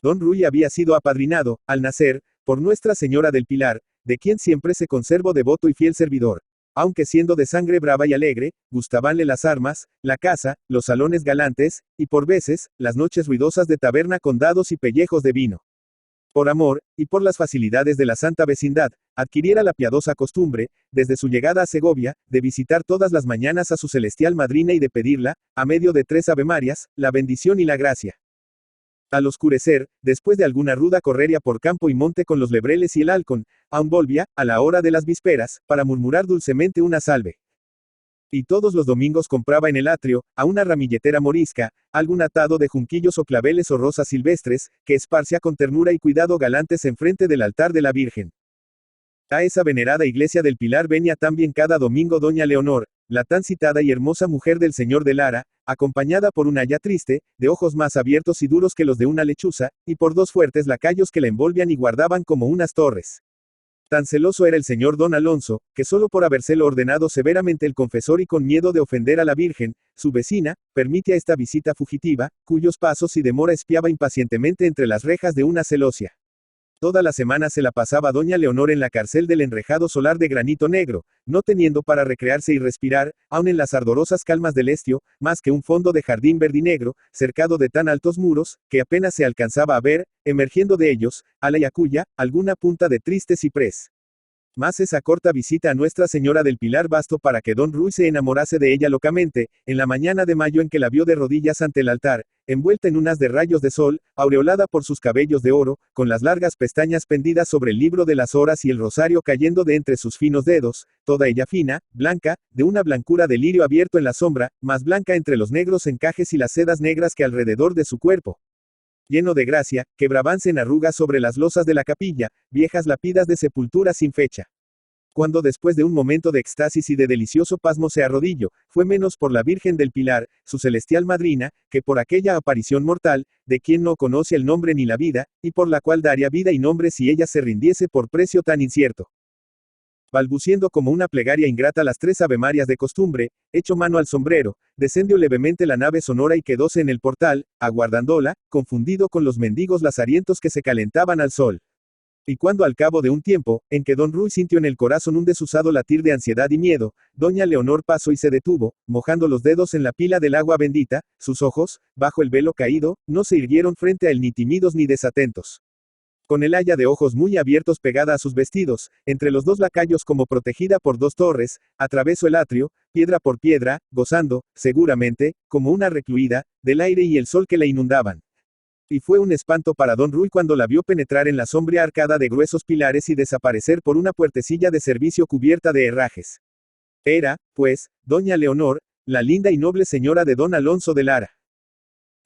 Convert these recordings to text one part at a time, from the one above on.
Don Ruy había sido apadrinado, al nacer, por Nuestra Señora del Pilar, de quien siempre se conservó devoto y fiel servidor. Aunque siendo de sangre brava y alegre, gustabanle las armas, la caza, los salones galantes, y por veces, las noches ruidosas de taberna con dados y pellejos de vino. Por amor, y por las facilidades de la santa vecindad, adquiriera la piadosa costumbre, desde su llegada a Segovia, de visitar todas las mañanas a su celestial madrina y de pedirla, a medio de 3 avemarias, la bendición y la gracia. Al oscurecer, después de alguna ruda correria por campo y monte con los lebreles y el halcón, aún volvía, a la hora de las vísperas, para murmurar dulcemente una salve. Y todos los domingos compraba en el atrio, a una ramilletera morisca, algún atado de junquillos o claveles o rosas silvestres, que esparcía con ternura y cuidado galantes enfrente del altar de la Virgen. A esa venerada iglesia del Pilar venía también cada domingo doña Leonor, la tan citada y hermosa mujer del señor de Lara, acompañada por una aya triste, de ojos más abiertos y duros que los de una lechuza, y por 2 fuertes lacayos que la envolvían y guardaban como unas torres. Tan celoso era el señor don Alonso, que solo por habérselo ordenado severamente el confesor y con miedo de ofender a la Virgen, su vecina, permite a esta visita fugitiva, cuyos pasos y demora espiaba impacientemente entre las rejas de una celosía. Toda la semana se la pasaba doña Leonor en la cárcel del enrejado solar de granito negro, no teniendo para recrearse y respirar, aun en las ardorosas calmas del estio, más que un fondo de jardín verdinegro, cercado de tan altos muros, que apenas se alcanzaba a ver, emergiendo de ellos, a la Yacuya, alguna punta de triste ciprés. Mas esa corta visita a Nuestra Señora del Pilar bastó para que don Ruy se enamorase de ella locamente, en la mañana de mayo en que la vio de rodillas ante el altar, envuelta en un haz de rayos de sol, aureolada por sus cabellos de oro, con las largas pestañas pendidas sobre el libro de las horas y el rosario cayendo de entre sus finos dedos, toda ella fina, blanca, de una blancura de lirio abierto en la sombra, más blanca entre los negros encajes y las sedas negras que alrededor de su cuerpo. Lleno de gracia, quebrabanse en arrugas sobre las losas de la capilla, viejas lápidas de sepultura sin fecha. Cuando después de un momento de éxtasis y de delicioso pasmo se arrodilló, fue menos por la Virgen del Pilar, su celestial madrina, que por aquella aparición mortal, de quien no conoce el nombre ni la vida, y por la cual daría vida y nombre si ella se rindiese por precio tan incierto. Balbuciendo como una plegaria ingrata las 3 avemarias de costumbre, hecho mano al sombrero, descendió levemente la nave sonora y quedóse en el portal, aguardándola, confundido con los mendigos lazarientos que se calentaban al sol. Y cuando al cabo de un tiempo, en que don Ruy sintió en el corazón un desusado latir de ansiedad y miedo, doña Leonor pasó y se detuvo, mojando los dedos en la pila del agua bendita, sus ojos, bajo el velo caído, no se irguieron frente a él ni tímidos ni desatentos. Con el aya de ojos muy abiertos pegada a sus vestidos, entre los 2 lacayos como protegida por 2 torres, atravesó el atrio, piedra por piedra, gozando, seguramente, como una recluida, del aire y el sol que la inundaban. Y fue un espanto para don Ruy cuando la vio penetrar en la sombría arcada de gruesos pilares y desaparecer por una puertecilla de servicio cubierta de herrajes. Era, pues, doña Leonor, la linda y noble señora de don Alonso de Lara.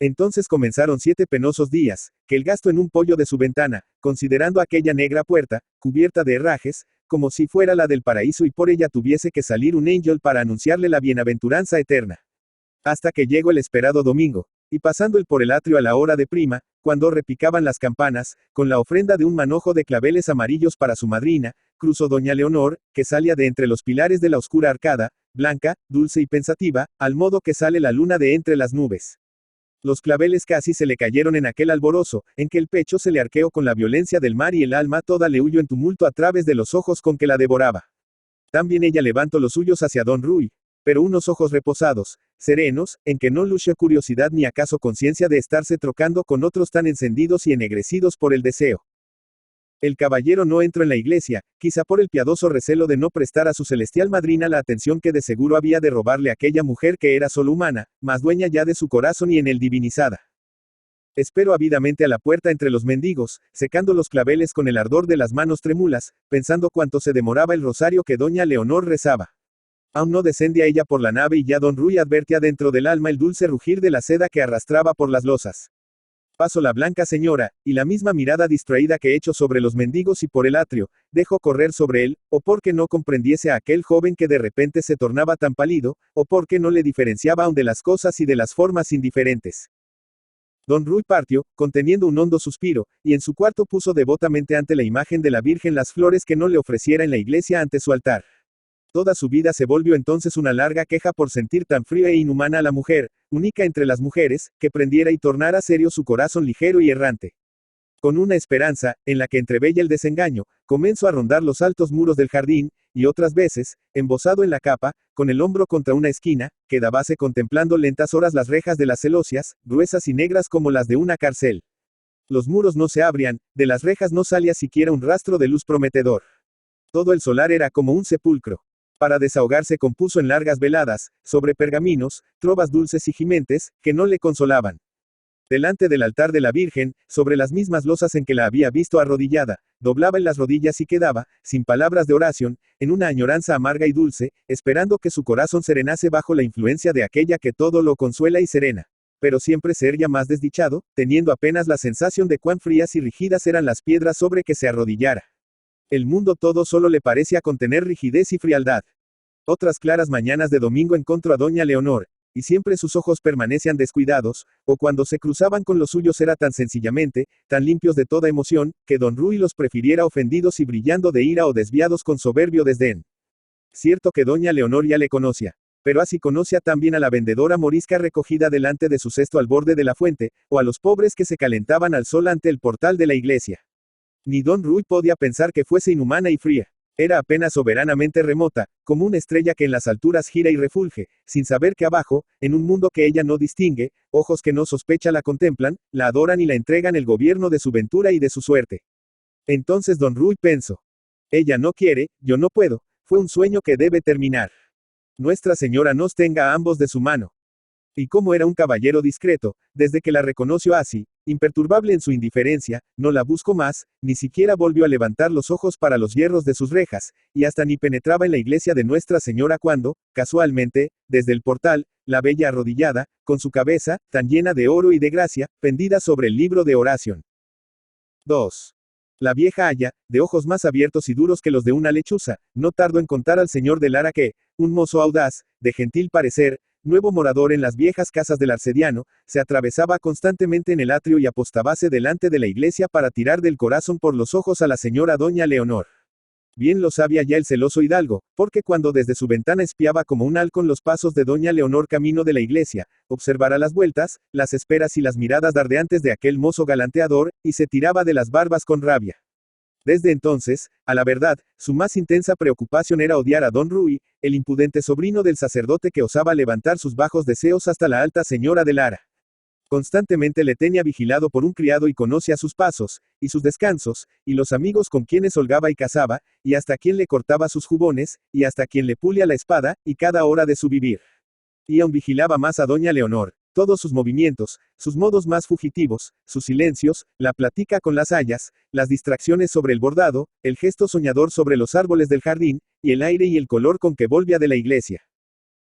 Entonces comenzaron 7 penosos días, que el gasto en un pollo de su ventana, considerando aquella negra puerta, cubierta de herrajes, como si fuera la del paraíso y por ella tuviese que salir un ángel para anunciarle la bienaventuranza eterna. Hasta que llegó el esperado domingo, y pasando él por el atrio a la hora de prima, cuando repicaban las campanas, con la ofrenda de un manojo de claveles amarillos para su madrina, cruzó doña Leonor, que salía de entre los pilares de la oscura arcada, blanca, dulce y pensativa, al modo que sale la luna de entre las nubes. Los claveles casi se le cayeron en aquel alborozo, en que el pecho se le arqueó con la violencia del mar y el alma toda le huyó en tumulto a través de los ojos con que la devoraba. También ella levantó los suyos hacia don Ruy, pero unos ojos reposados, serenos, en que no lució curiosidad ni acaso conciencia de estarse trocando con otros tan encendidos y ennegrecidos por el deseo. El caballero no entró en la iglesia, quizá por el piadoso recelo de no prestar a su celestial madrina la atención que de seguro había de robarle aquella mujer que era solo humana, mas dueña ya de su corazón y en él divinizada. Esperó ávidamente a la puerta entre los mendigos, secando los claveles con el ardor de las manos trémulas, pensando cuánto se demoraba el rosario que doña Leonor rezaba. Aún no descendía ella por la nave y ya don Ruy advertía dentro del alma el dulce rugir de la seda que arrastraba por las losas. Pasó la blanca señora, y la misma mirada distraída que echó sobre los mendigos y por el atrio, dejó correr sobre él, o porque no comprendiese a aquel joven que de repente se tornaba tan pálido, o porque no le diferenciaba aún de las cosas y de las formas indiferentes. Don Ruy partió, conteniendo un hondo suspiro, y en su cuarto puso devotamente ante la imagen de la Virgen las flores que no le ofreciera en la iglesia ante su altar. Toda su vida se volvió entonces una larga queja por sentir tan fría e inhumana a la mujer, única entre las mujeres, que prendiera y tornara serio su corazón ligero y errante. Con una esperanza, en la que entreveía el desengaño, comenzó a rondar los altos muros del jardín, y otras veces, embosado en la capa, con el hombro contra una esquina, quedábase contemplando lentas horas las rejas de las celosías, gruesas y negras como las de una cárcel. Los muros no se abrían, de las rejas no salía siquiera un rastro de luz prometedor. Todo el solar era como un sepulcro. Para desahogarse compuso en largas veladas, sobre pergaminos, trovas dulces y gimentes, que no le consolaban. Delante del altar de la Virgen, sobre las mismas losas en que la había visto arrodillada, doblaba en las rodillas y quedaba, sin palabras de oración, en una añoranza amarga y dulce, esperando que su corazón serenase bajo la influencia de aquella que todo lo consuela y serena. Pero siempre sería más desdichado, teniendo apenas la sensación de cuán frías y rígidas eran las piedras sobre que se arrodillara. El mundo todo solo le parecía contener rigidez y frialdad. Otras claras mañanas de domingo encontró a doña Leonor, y siempre sus ojos permanecían descuidados, o cuando se cruzaban con los suyos era tan sencillamente, tan limpios de toda emoción, que don Rui los prefiriera ofendidos y brillando de ira o desviados con soberbio desdén. Cierto que doña Leonor ya le conocía, pero así conocía también a la vendedora morisca recogida delante de su cesto al borde de la fuente, o a los pobres que se calentaban al sol ante el portal de la iglesia. Ni don Rui podía pensar que fuese inhumana y fría. Era apenas soberanamente remota, como una estrella que en las alturas gira y refulge, sin saber que abajo, en un mundo que ella no distingue, ojos que no sospecha la contemplan, la adoran y la entregan el gobierno de su ventura y de su suerte. Entonces don Rui pensó. Ella no quiere, yo no puedo, fue un sueño que debe terminar. Nuestra Señora nos tenga a ambos de su mano. Y como era un caballero discreto, desde que la reconoció así, imperturbable en su indiferencia, no la buscó más, ni siquiera volvió a levantar los ojos para los hierros de sus rejas, y hasta ni penetraba en la iglesia de Nuestra Señora cuando, casualmente, desde el portal, la bella arrodillada, con su cabeza, tan llena de oro y de gracia, pendida sobre el libro de oración. 2. La vieja Aya, de ojos más abiertos y duros que los de una lechuza, no tardó en contar al señor de Lara que, un mozo audaz, de gentil parecer, nuevo morador en las viejas casas del arcediano, se atravesaba constantemente en el atrio y apostábase delante de la iglesia para tirar del corazón por los ojos a la señora doña Leonor. Bien lo sabía ya el celoso hidalgo, porque cuando desde su ventana espiaba como un halcón los pasos de doña Leonor camino de la iglesia, observara las vueltas, las esperas y las miradas dardeantes de aquel mozo galanteador, y se tiraba de las barbas con rabia. Desde entonces, a la verdad, su más intensa preocupación era odiar a don Rui, el impudente sobrino del sacerdote que osaba levantar sus bajos deseos hasta la alta señora de Lara. Constantemente le tenía vigilado por un criado y conocía sus pasos, y sus descansos, y los amigos con quienes holgaba y cazaba, y hasta quien le cortaba sus jubones, y hasta quien le pulía la espada, y cada hora de su vivir. Y aún vigilaba más a doña Leonor, todos sus movimientos, sus modos más fugitivos, sus silencios, la plática con las hayas, las distracciones sobre el bordado, el gesto soñador sobre los árboles del jardín, y el aire y el color con que volvía de la iglesia.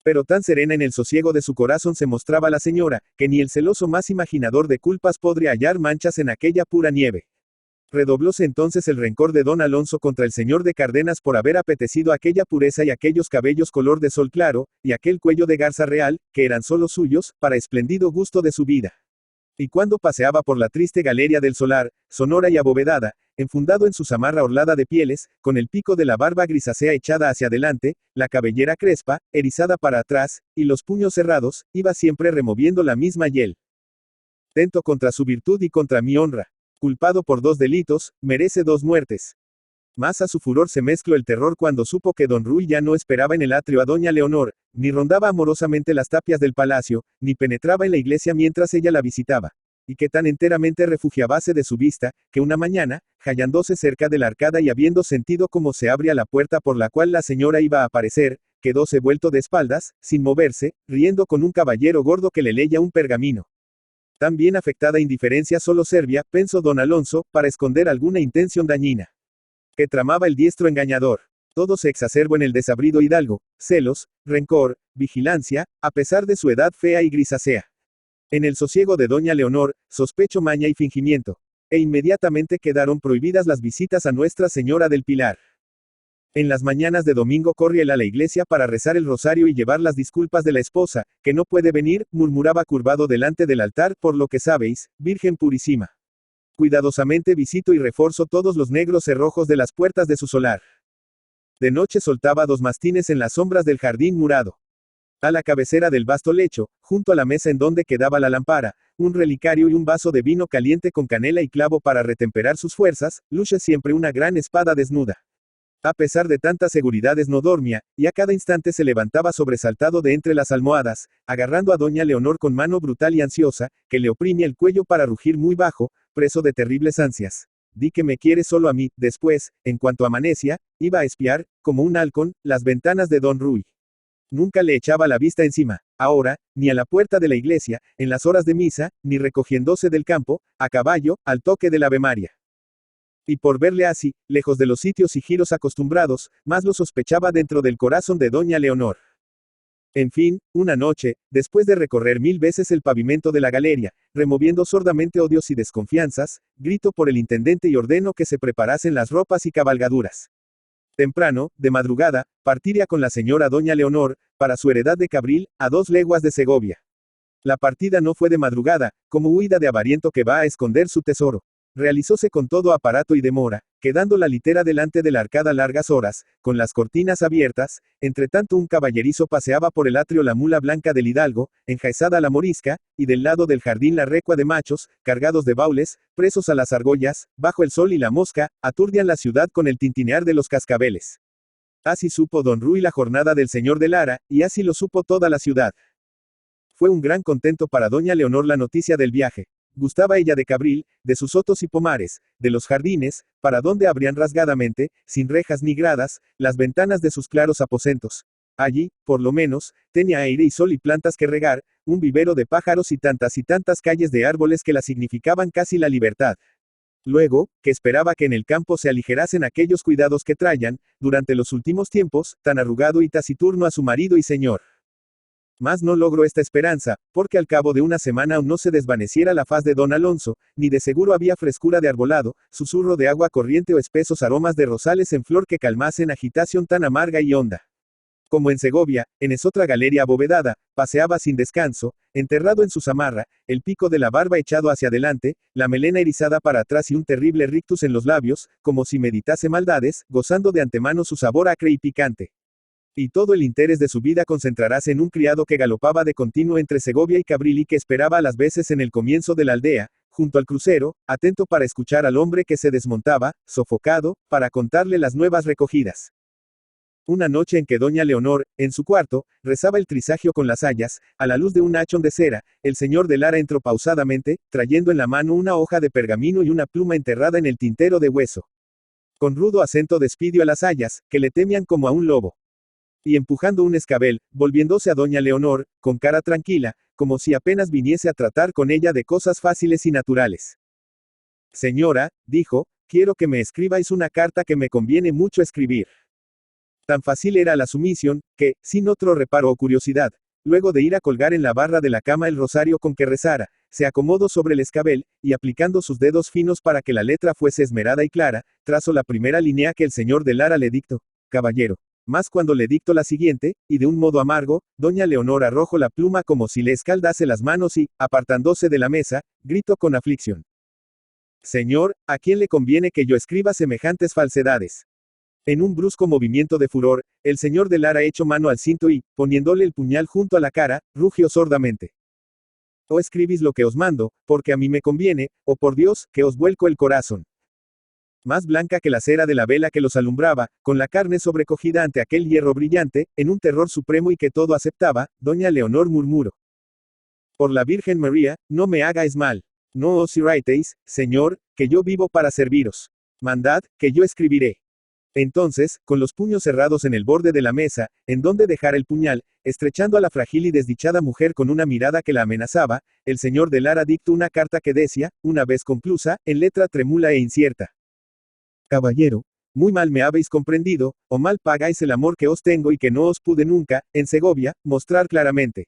Pero tan serena en el sosiego de su corazón se mostraba la señora, que ni el celoso más imaginador de culpas podría hallar manchas en aquella pura nieve. Redoblóse entonces el rencor de don Alonso contra el señor de Cardenas por haber apetecido aquella pureza y aquellos cabellos color de sol claro, y aquel cuello de garza real, que eran solo suyos, para espléndido gusto de su vida. Y cuando paseaba por la triste galería del solar, sonora y abovedada, enfundado en su zamarra orlada de pieles, con el pico de la barba grisácea echada hacia adelante, la cabellera crespa, erizada para atrás, y los puños cerrados, iba siempre removiendo la misma hiel. Tento contra su virtud y contra mi honra. Culpado por 2 delitos, merece 2 muertes. Más a su furor se mezcló el terror cuando supo que don Rui ya no esperaba en el atrio a doña Leonor, ni rondaba amorosamente las tapias del palacio, ni penetraba en la iglesia mientras ella la visitaba, y que tan enteramente refugiábase de su vista, que una mañana, hallándose cerca de la arcada y habiendo sentido cómo se abría la puerta por la cual la señora iba a aparecer, quedóse vuelto de espaldas, sin moverse, riendo con un caballero gordo que le leía un pergamino. Tan bien afectada indiferencia solo servía, pensó don Alonso, para esconder alguna intención dañina que tramaba el diestro engañador. Todo se exacerbó en el desabrido hidalgo, celos, rencor, vigilancia, a pesar de su edad fea y grisácea. En el sosiego de doña Leonor, sospecho maña y fingimiento. E inmediatamente quedaron prohibidas las visitas a Nuestra Señora del Pilar. En las mañanas de domingo corría él a la iglesia para rezar el rosario y llevar las disculpas de la esposa, que no puede venir, murmuraba curvado delante del altar, por lo que sabéis, Virgen Purísima. Cuidadosamente visito y reforzo todos los negros cerrojos de las puertas de su solar. De noche soltaba 2 mastines en las sombras del jardín murado. A la cabecera del vasto lecho, junto a la mesa en donde quedaba la lámpara, un relicario y un vaso de vino caliente con canela y clavo para retemperar sus fuerzas, luce siempre una gran espada desnuda. A pesar de tantas seguridades no dormía, y a cada instante se levantaba sobresaltado de entre las almohadas, agarrando a doña Leonor con mano brutal y ansiosa, que le oprimía el cuello para rugir muy bajo, preso de terribles ansias. Di que me quiere solo a mí. Después, en cuanto amanecía, iba a espiar, como un halcón, las ventanas de don Rui. Nunca le echaba la vista encima. Ahora, ni a la puerta de la iglesia, en las horas de misa, ni recogiéndose del campo, a caballo, al toque del Ave María. Y por verle así, lejos de los sitios y giros acostumbrados, más lo sospechaba dentro del corazón de doña Leonor. En fin, una noche, después de recorrer 1000 veces el pavimento de la galería, removiendo sordamente odios y desconfianzas, grito por el intendente y ordeno que se preparasen las ropas y cabalgaduras. Temprano, de madrugada, partiría con la señora doña Leonor, para su heredad de Cabril, a 2 leguas de Segovia. La partida no fue de madrugada, como huida de avariento que va a esconder su tesoro. Realizóse con todo aparato y demora, quedando la litera delante de la arcada largas horas, con las cortinas abiertas. Entre tanto un caballerizo paseaba por el atrio la mula blanca del hidalgo, enjaezada a la morisca, y del lado del jardín la recua de machos, cargados de baules, presos a las argollas, bajo el sol y la mosca, aturdían la ciudad con el tintinear de los cascabeles. Así supo don Rui la jornada del señor de Lara, y así lo supo toda la ciudad. Fue un gran contento para doña Leonor la noticia del viaje. Gustaba ella de Cabril, de sus sotos y pomares, de los jardines, para donde abrían rasgadamente, sin rejas ni gradas, las ventanas de sus claros aposentos. Allí, por lo menos, tenía aire y sol y plantas que regar, un vivero de pájaros y tantas calles de árboles que la significaban casi la libertad. Luego, que esperaba que en el campo se aligerasen aquellos cuidados que traían, durante los últimos tiempos, tan arrugado y taciturno a su marido y señor. Mas no logró esta esperanza, porque al cabo de una semana aún no se desvaneciera la faz de don Alonso, ni de seguro había frescura de arbolado, susurro de agua corriente o espesos aromas de rosales en flor que calmasen agitación tan amarga y honda. Como en Segovia, en esotra galería abovedada, paseaba sin descanso, enterrado en su zamarra, el pico de la barba echado hacia adelante, la melena erizada para atrás y un terrible rictus en los labios, como si meditase maldades, gozando de antemano su sabor acre y picante. Y todo el interés de su vida concentrarase en un criado que galopaba de continuo entre Segovia y Cabril y que esperaba a las veces en el comienzo de la aldea, junto al crucero, atento para escuchar al hombre que se desmontaba, sofocado, para contarle las nuevas recogidas. Una noche en que doña Leonor, en su cuarto, rezaba el trisagio con las hayas, a la luz de un hachón de cera, el señor de Lara entró pausadamente, trayendo en la mano una hoja de pergamino y una pluma enterrada en el tintero de hueso. Con rudo acento despidió a las hayas, que le temían como a un lobo. Y empujando un escabel, volviéndose a doña Leonor, con cara tranquila, como si apenas viniese a tratar con ella de cosas fáciles y naturales. Señora, dijo, quiero que me escribáis una carta que me conviene mucho escribir. Tan fácil era la sumisión, que, sin otro reparo o curiosidad, luego de ir a colgar en la barra de la cama el rosario con que rezara, se acomodó sobre el escabel, y aplicando sus dedos finos para que la letra fuese esmerada y clara, trazó la primera línea que el señor de Lara le dictó. Caballero. Mas cuando le dictó la siguiente, y de un modo amargo, doña Leonor arrojó la pluma como si le escaldase las manos y, apartándose de la mesa, gritó con aflicción. Señor, ¿a quién le conviene que yo escriba semejantes falsedades? En un brusco movimiento de furor, el señor de Lara echó mano al cinto y, poniéndole el puñal junto a la cara, rugió sordamente. O escribís lo que os mando, porque a mí me conviene, o por Dios, que os vuelco el corazón. Más blanca que la cera de la vela que los alumbraba, con la carne sobrecogida ante aquel hierro brillante, en un terror supremo y que todo aceptaba, doña Leonor murmuró. Por la Virgen María, no me hagáis mal. No os irritéis, señor, que yo vivo para serviros. Mandad, que yo escribiré. Entonces, con los puños cerrados en el borde de la mesa, en donde dejar el puñal, estrechando a la frágil y desdichada mujer con una mirada que la amenazaba, el señor de Lara dictó una carta que decía, una vez conclusa, en letra trémula e incierta. Caballero, muy mal me habéis comprendido, o mal pagáis el amor que os tengo y que no os pude nunca, en Segovia, mostrar claramente.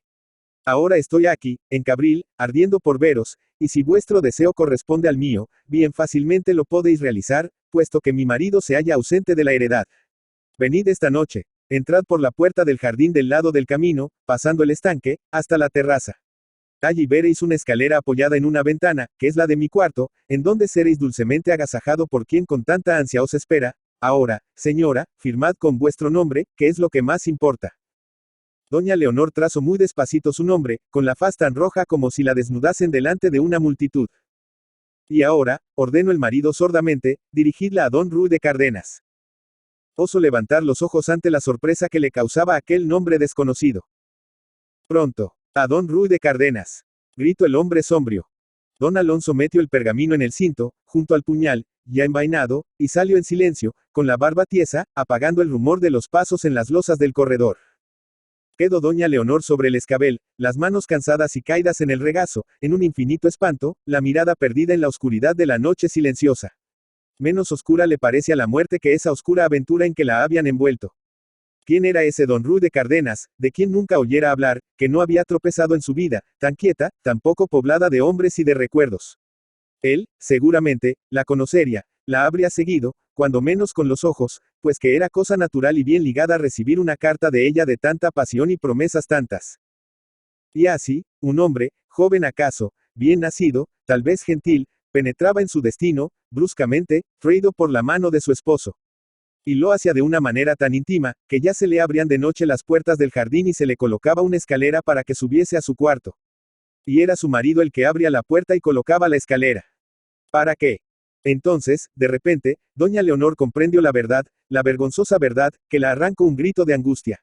Ahora estoy aquí, en Cabril, ardiendo por veros, y si vuestro deseo corresponde al mío, bien fácilmente lo podéis realizar, puesto que mi marido se halla ausente de la heredad. Venid esta noche, entrad por la puerta del jardín del lado del camino, pasando el estanque, hasta la terraza. Allí veréis una escalera apoyada en una ventana, que es la de mi cuarto, en donde seréis dulcemente agasajado por quien con tanta ansia os espera. Ahora, señora, firmad con vuestro nombre, que es lo que más importa. Doña Leonor trazó muy despacito su nombre, con la faz tan roja como si la desnudasen delante de una multitud. Y ahora, ordenó el marido sordamente, dirigidla a don Ruy de Cárdenas. Oso levantar los ojos ante la sorpresa que le causaba aquel nombre desconocido. Pronto. A don Ruy de Cárdenas. Gritó el hombre sombrío. Don Alonso metió el pergamino en el cinto, junto al puñal, ya envainado, y salió en silencio, con la barba tiesa, apagando el rumor de los pasos en las losas del corredor. Quedó doña Leonor sobre el escabel, las manos cansadas y caídas en el regazo, en un infinito espanto, la mirada perdida en la oscuridad de la noche silenciosa. Menos oscura le parecía la muerte que esa oscura aventura en que la habían envuelto. ¿Quién era ese don Ruy de Cárdenas, de quien nunca oyera hablar, que no había tropezado en su vida, tan quieta, tan poco poblada de hombres y de recuerdos? Él, seguramente, la conocería, la habría seguido, cuando menos con los ojos, pues que era cosa natural y bien ligada a recibir una carta de ella de tanta pasión y promesas tantas. Y así, un hombre, joven acaso, bien nacido, tal vez gentil, penetraba en su destino, bruscamente, traído por la mano de su esposo. Y lo hacía de una manera tan íntima, que ya se le abrían de noche las puertas del jardín y se le colocaba una escalera para que subiese a su cuarto. Y era su marido el que abría la puerta y colocaba la escalera. ¿Para qué? Entonces, de repente, doña Leonor comprendió la verdad, la vergonzosa verdad, que la arrancó un grito de angustia.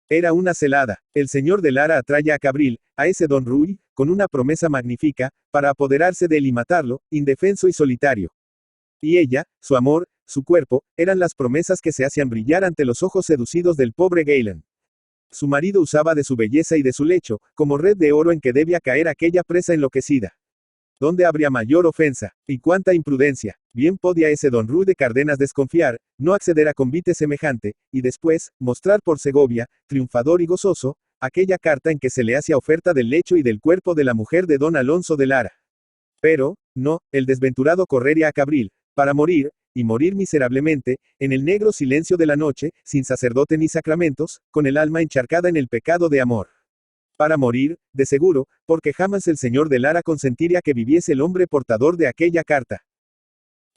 Era una celada. El señor de Lara atraía a Cabril, a ese don Ruy, con una promesa magnífica, para apoderarse de él y matarlo, indefenso y solitario. Y ella, su amor, su cuerpo, eran las promesas que se hacían brillar ante los ojos seducidos del pobre Galen. Su marido usaba de su belleza y de su lecho, como red de oro en que debía caer aquella presa enloquecida. ¿Dónde habría mayor ofensa? ¿Y cuánta imprudencia? Bien podía ese don Ruy de Cárdenas desconfiar, no acceder a convite semejante, y después, mostrar por Segovia, triunfador y gozoso, aquella carta en que se le hacía oferta del lecho y del cuerpo de la mujer de don Alonso de Lara. Pero, no, el desventurado correría a Cabril, para morir, y morir miserablemente, en el negro silencio de la noche, sin sacerdote ni sacramentos, con el alma encharcada en el pecado de amor. Para morir, de seguro, porque jamás el señor de Lara consentiría que viviese el hombre portador de aquella carta.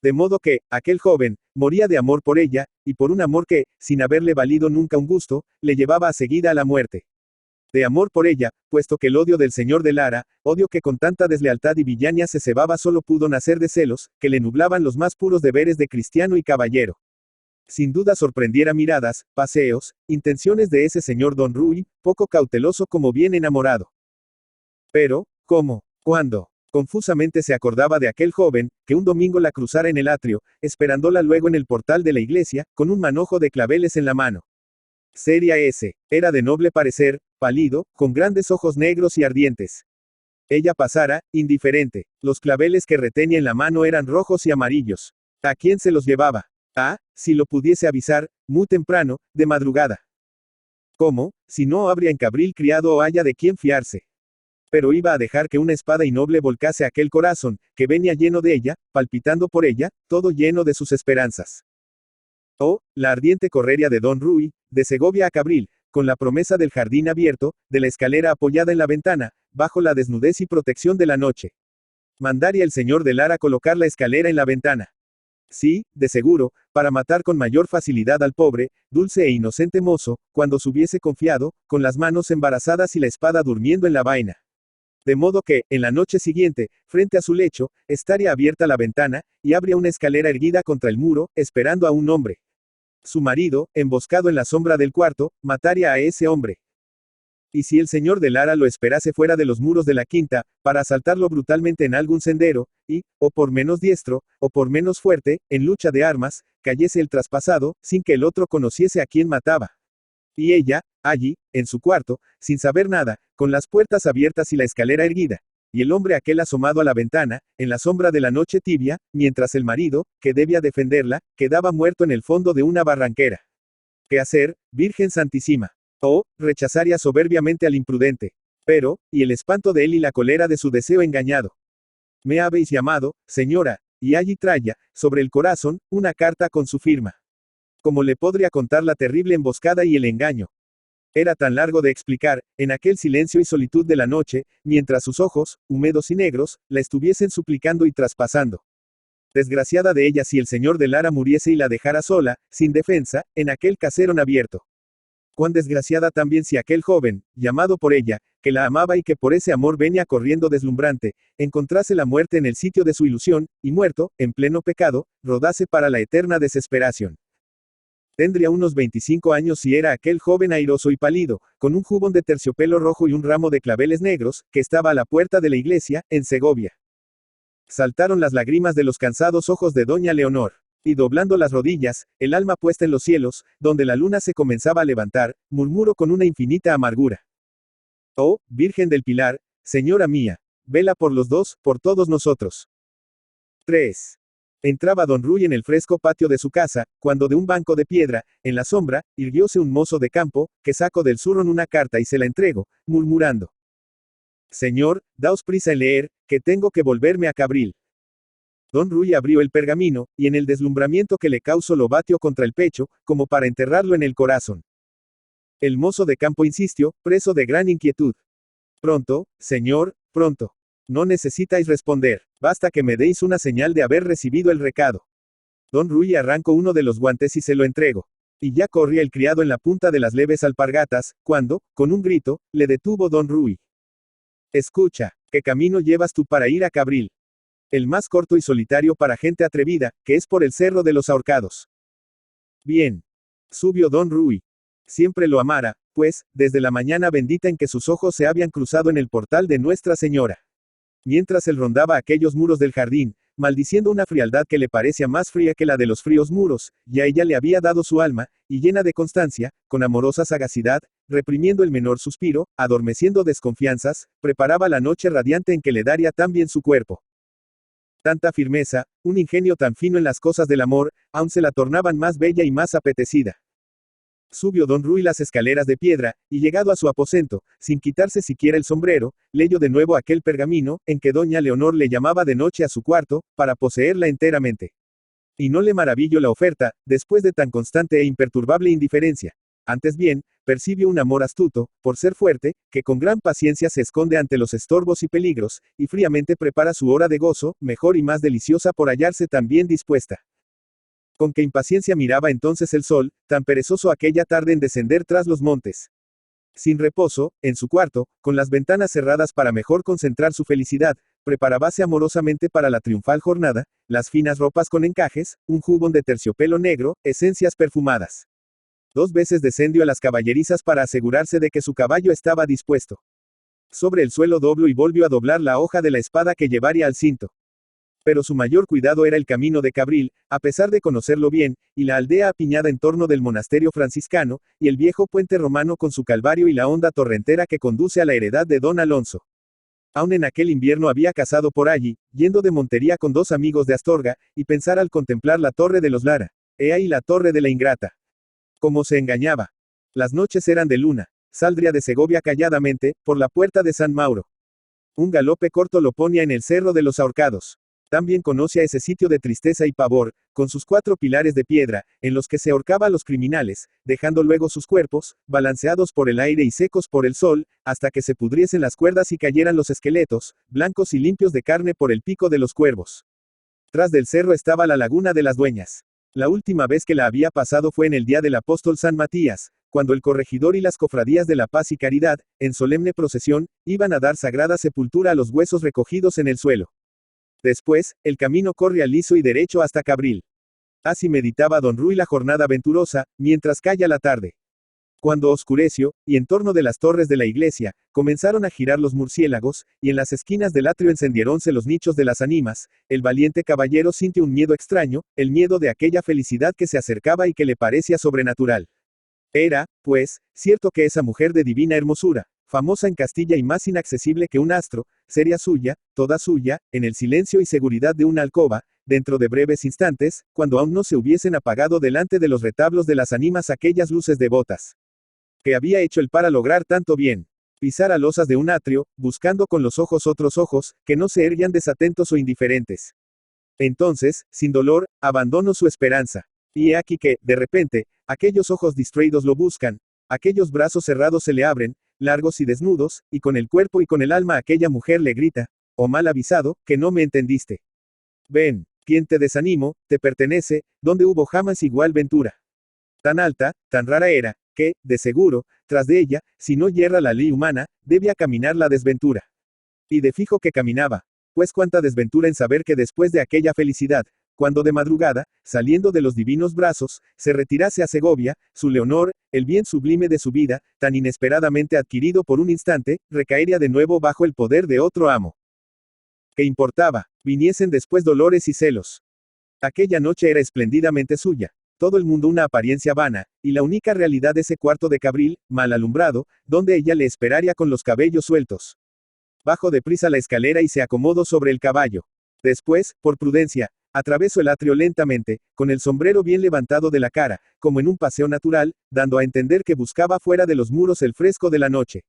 De modo que, aquel joven, moría de amor por ella, y por un amor que, sin haberle valido nunca un gusto, le llevaba a seguida a la muerte. De amor por ella, puesto que el odio del señor de Lara, odio que con tanta deslealtad y villania se cebaba solo pudo nacer de celos, que le nublaban los más puros deberes de cristiano y caballero. Sin duda sorprendiera miradas, paseos, intenciones de ese señor don Ruy, poco cauteloso como bien enamorado. Pero, ¿cómo? ¿Cuándo? Confusamente se acordaba de aquel joven, que un domingo la cruzara en el atrio, esperándola luego en el portal de la iglesia, con un manojo de claveles en la mano. Seria ese, era de noble parecer, pálido, con grandes ojos negros y ardientes. Ella pasara, indiferente, los claveles que retenía en la mano eran rojos y amarillos. ¿A quién se los llevaba? Ah, si lo pudiese avisar, muy temprano, de madrugada. ¿Cómo? Si no habría en Cabril criado o haya de quién fiarse. Pero iba a dejar que una espada innoble volcase aquel corazón, que venía lleno de ella, palpitando por ella, todo lleno de sus esperanzas. Oh, la ardiente correría de don Ruy, de Segovia a Cabril, con la promesa del jardín abierto, de la escalera apoyada en la ventana, bajo la desnudez y protección de la noche. Mandaría el señor de Lara colocar la escalera en la ventana. Sí, de seguro, para matar con mayor facilidad al pobre, dulce e inocente mozo, cuando se hubiese confiado, con las manos embarazadas y la espada durmiendo en la vaina. De modo que, en la noche siguiente, frente a su lecho, estaría abierta la ventana, y habría una escalera erguida contra el muro, esperando a un hombre. Su marido, emboscado en la sombra del cuarto, mataría a ese hombre. Y si el señor de Lara lo esperase fuera de los muros de la quinta, para asaltarlo brutalmente en algún sendero, y, o por menos diestro, o por menos fuerte, en lucha de armas, cayese el traspasado, sin que el otro conociese a quién mataba. Y ella, allí, en su cuarto, sin saber nada, con las puertas abiertas y la escalera erguida, y el hombre aquel asomado a la ventana, en la sombra de la noche tibia, mientras el marido, que debía defenderla, quedaba muerto en el fondo de una barranquera. ¿Qué hacer, Virgen Santísima? Oh, rechazaría soberbiamente al imprudente. Pero, y el espanto de él y la cólera de su deseo engañado. Me habéis llamado, señora, y allí traía, sobre el corazón, una carta con su firma. ¿Cómo le podría contar la terrible emboscada y el engaño? Era tan largo de explicar, en aquel silencio y solitud de la noche, mientras sus ojos, húmedos y negros, la estuviesen suplicando y traspasando. Desgraciada de ella si el señor de Lara muriese y la dejara sola, sin defensa, en aquel caserón abierto. Cuán desgraciada también si aquel joven, llamado por ella, que la amaba y que por ese amor venía corriendo deslumbrante, encontrase la muerte en el sitio de su ilusión, y muerto, en pleno pecado, rodase para la eterna desesperación. Tendría unos 25 años si era aquel joven airoso y pálido, con un jubón de terciopelo rojo y un ramo de claveles negros, que estaba a la puerta de la iglesia, en Segovia. Saltaron las lágrimas de los cansados ojos de doña Leonor. Y doblando las rodillas, el alma puesta en los cielos, donde la luna se comenzaba a levantar, murmuró con una infinita amargura. Oh, Virgen del Pilar, Señora mía, vela por los dos, por todos nosotros. 3. Entraba don Ruy en el fresco patio de su casa, cuando de un banco de piedra, en la sombra, irguióse un mozo de campo, que sacó del zurrón una carta y se la entregó, murmurando. Señor, daos prisa en leer, que tengo que volverme a Cabril. Don Ruy abrió el pergamino, y en el deslumbramiento que le causó lo batió contra el pecho, como para enterrarlo en el corazón. El mozo de campo insistió, preso de gran inquietud. Pronto, señor, pronto. No necesitáis responder, basta que me deis una señal de haber recibido el recado. Don Ruy arrancó uno de los guantes y se lo entregó. Y ya corría el criado en la punta de las leves alpargatas, cuando, con un grito, le detuvo don Ruy. Escucha, ¿qué camino llevas tú para ir a Cabril? El más corto y solitario para gente atrevida, que es por el Cerro de los Ahorcados. Bien. Subió don Ruy. Siempre lo amara, pues, desde la mañana bendita en que sus ojos se habían cruzado en el portal de Nuestra Señora. Mientras él rondaba aquellos muros del jardín, maldiciendo una frialdad que le parecía más fría que la de los fríos muros, ya ella le había dado su alma, y llena de constancia, con amorosa sagacidad, reprimiendo el menor suspiro, adormeciendo desconfianzas, preparaba la noche radiante en que le daría tan bien su cuerpo. Tanta firmeza, un ingenio tan fino en las cosas del amor, aún se la tornaban más bella y más apetecida. Subió don Ruy las escaleras de piedra, y llegado a su aposento, sin quitarse siquiera el sombrero, leyó de nuevo aquel pergamino, en que doña Leonor le llamaba de noche a su cuarto, para poseerla enteramente. Y no le maravilló la oferta, después de tan constante e imperturbable indiferencia. Antes bien, percibió un amor astuto, por ser fuerte, que con gran paciencia se esconde ante los estorbos y peligros, y fríamente prepara su hora de gozo, mejor y más deliciosa por hallarse tan bien dispuesta. Con qué impaciencia miraba entonces el sol, tan perezoso aquella tarde en descender tras los montes. Sin reposo, en su cuarto, con las ventanas cerradas para mejor concentrar su felicidad, preparábase amorosamente para la triunfal jornada, las finas ropas con encajes, un jubón de terciopelo negro, esencias perfumadas. 2 veces descendió a las caballerizas para asegurarse de que su caballo estaba dispuesto. Sobre el suelo dobló y volvió a doblar la hoja de la espada que llevaría al cinto. Pero su mayor cuidado era el camino de Cabril, a pesar de conocerlo bien, y la aldea apiñada en torno del monasterio franciscano, y el viejo puente romano con su calvario y la honda torrentera que conduce a la heredad de don Alonso. Aún en aquel invierno había cazado por allí, yendo de montería con 2 amigos de Astorga, y pensar al contemplar la torre de los Lara. He ahí la torre de la ingrata. Cómo se engañaba. Las noches eran de luna. Saldría de Segovia calladamente, por la puerta de San Mauro. Un galope corto lo ponía en el Cerro de los Ahorcados. También conocía ese sitio de tristeza y pavor, con sus 4 pilares de piedra, en los que se ahorcaba a los criminales, dejando luego sus cuerpos, balanceados por el aire y secos por el sol, hasta que se pudriesen las cuerdas y cayeran los esqueletos, blancos y limpios de carne por el pico de los cuervos. Tras del cerro estaba la laguna de las Dueñas. La última vez que la había pasado fue en el día del apóstol San Matías, cuando el corregidor y las cofradías de la paz y caridad, en solemne procesión, iban a dar sagrada sepultura a los huesos recogidos en el suelo. Después, el camino corre liso y derecho hasta Cabril. Así meditaba don Ruy la jornada venturosa, mientras calla la tarde. Cuando oscureció, y en torno de las torres de la iglesia, comenzaron a girar los murciélagos, y en las esquinas del atrio encendiéronse los nichos de las ánimas, el valiente caballero sintió un miedo extraño, el miedo de aquella felicidad que se acercaba y que le parecía sobrenatural. Era, pues, cierto que esa mujer de divina hermosura, famosa en Castilla y más inaccesible que un astro, sería suya, toda suya, en el silencio y seguridad de una alcoba, dentro de breves instantes, cuando aún no se hubiesen apagado delante de los retablos de las ánimas aquellas luces devotas. Que había hecho el para lograr tanto bien. Pisar a losas de un atrio, buscando con los ojos otros ojos, que no se erguían desatentos o indiferentes. Entonces, sin dolor, abandonó su esperanza. Y he aquí que, de repente, aquellos ojos distraídos lo buscan, aquellos brazos cerrados se le abren, largos y desnudos, y con el cuerpo y con el alma aquella mujer le grita, oh mal avisado, que no me entendiste. Ven, quien te desanimo, te pertenece, donde hubo jamás igual ventura. Tan alta, tan rara era, que, de seguro, tras de ella, si no yerra la ley humana, debía caminar la desventura. Y de fijo que caminaba. Pues cuánta desventura en saber que después de aquella felicidad, cuando de madrugada, saliendo de los divinos brazos, se retirase a Segovia, su Leonor, el bien sublime de su vida, tan inesperadamente adquirido por un instante, recaería de nuevo bajo el poder de otro amo. ¿Qué importaba? Viniesen después dolores y celos. Aquella noche era espléndidamente suya. Todo el mundo una apariencia vana, y la única realidad ese cuarto de Cabril, mal alumbrado, donde ella le esperaría con los cabellos sueltos. Bajó deprisa la escalera y se acomodó sobre el caballo. Después, por prudencia, atravesó el atrio lentamente, con el sombrero bien levantado de la cara, como en un paseo natural, dando a entender que buscaba fuera de los muros el fresco de la noche.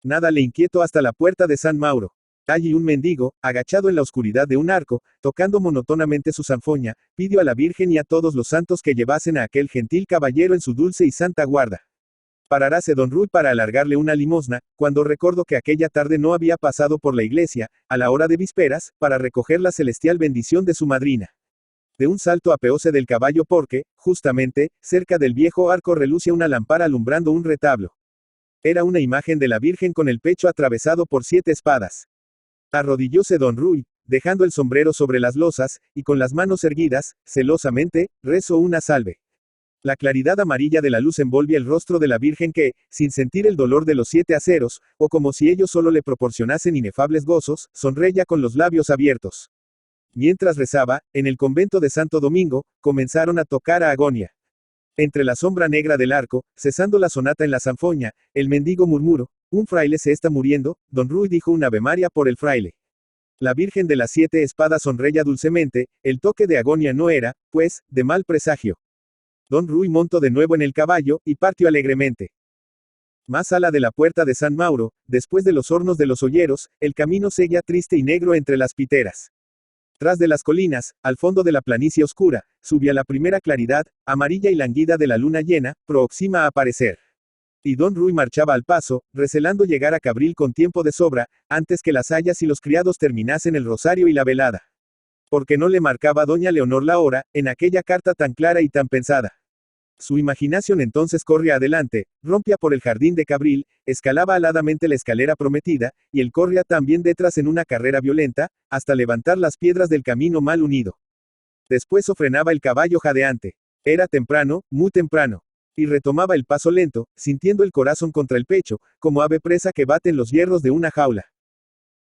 Nada le inquietó hasta la puerta de San Mauro. Allí un mendigo, agachado en la oscuridad de un arco, tocando monótonamente su zanfoña, pidió a la Virgen y a todos los santos que llevasen a aquel gentil caballero en su dulce y santa guarda. Paráse don Ruy para alargarle una limosna, cuando recordó que aquella tarde no había pasado por la iglesia, a la hora de vísperas, para recoger la celestial bendición de su madrina. De un salto apeóse del caballo porque, justamente, cerca del viejo arco relucía una lámpara alumbrando un retablo. Era una imagen de la Virgen con el pecho atravesado por 7 espadas. Arrodillóse don Ruy, dejando el sombrero sobre las losas, y con las manos erguidas, celosamente, rezó una salve. La claridad amarilla de la luz envolvía el rostro de la Virgen que, sin sentir el dolor de los 7 aceros, o como si ellos solo le proporcionasen inefables gozos, sonreía con los labios abiertos. Mientras rezaba, en el convento de Santo Domingo, comenzaron a tocar a agonía. Entre la sombra negra del arco, cesando la sonata en la zanfoña, el mendigo murmuró: un fraile se está muriendo. Don Ruy dijo un Ave María por el fraile. La Virgen de las 7 espadas sonreía dulcemente, el toque de agonía no era, pues, de mal presagio. Don Ruy montó de nuevo en el caballo, y partió alegremente. Más ala de la puerta de San Mauro, después de los hornos de los olleros, el camino seguía triste y negro entre las piteras. Tras de las colinas, al fondo de la planicie oscura, subía la primera claridad, amarilla y languida de la luna llena, próxima a aparecer. Y don Ruy marchaba al paso, recelando llegar a Cabril con tiempo de sobra, antes que las hayas y los criados terminasen el rosario y la velada. Porque no le marcaba doña Leonor la hora, en aquella carta tan clara y tan pensada. Su imaginación entonces corría adelante, rompía por el jardín de Cabril, escalaba aladamente la escalera prometida, y él corría también detrás en una carrera violenta, hasta levantar las piedras del camino mal unido. Después frenaba el caballo jadeante. Era temprano, muy temprano. Y retomaba el paso lento, sintiendo el corazón contra el pecho, como ave presa que bate en los hierros de una jaula.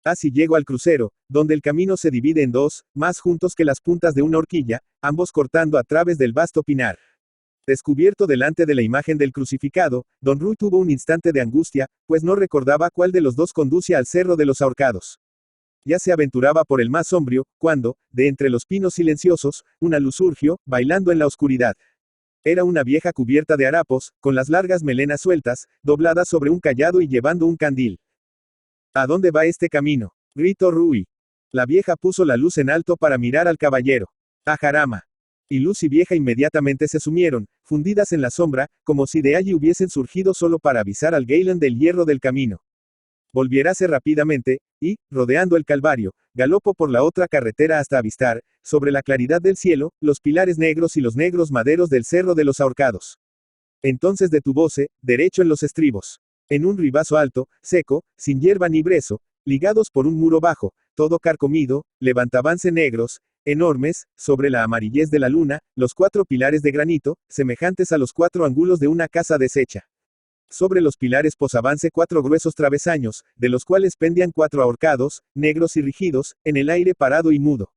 Así llegó al crucero, donde el camino se divide en 2, más juntos que las puntas de una horquilla, ambos cortando a través del vasto pinar. Descubierto delante de la imagen del crucificado, don Ruy tuvo un instante de angustia, pues no recordaba cuál de los dos conducía al cerro de los ahorcados. Ya se aventuraba por el más sombrío, cuando, de entre los pinos silenciosos, una luz surgió, bailando en la oscuridad. Era una vieja cubierta de harapos, con las largas melenas sueltas, dobladas sobre un cayado y llevando un candil. ¿A dónde va este camino?, gritó Ruy. La vieja puso la luz en alto para mirar al caballero. ¡Ah, jarama! Y luz y vieja inmediatamente se sumieron, fundidas en la sombra, como si de allí hubiesen surgido solo para avisar al Galen del hierro del camino. Volviérase rápidamente, y, rodeando el Calvario, galopó por la otra carretera hasta avistar, sobre la claridad del cielo, los pilares negros y los negros maderos del cerro de los ahorcados. Entonces detuvóse, derecho en los estribos. En un ribazo alto, seco, sin hierba ni brezo, ligados por un muro bajo, todo carcomido, levantábanse negros, enormes, sobre la amarillez de la luna, los 4 pilares de granito, semejantes a los 4 ángulos de una casa deshecha. Sobre los pilares posábanse 4 gruesos travesaños, de los cuales pendían 4 ahorcados, negros y rígidos, en el aire parado y mudo.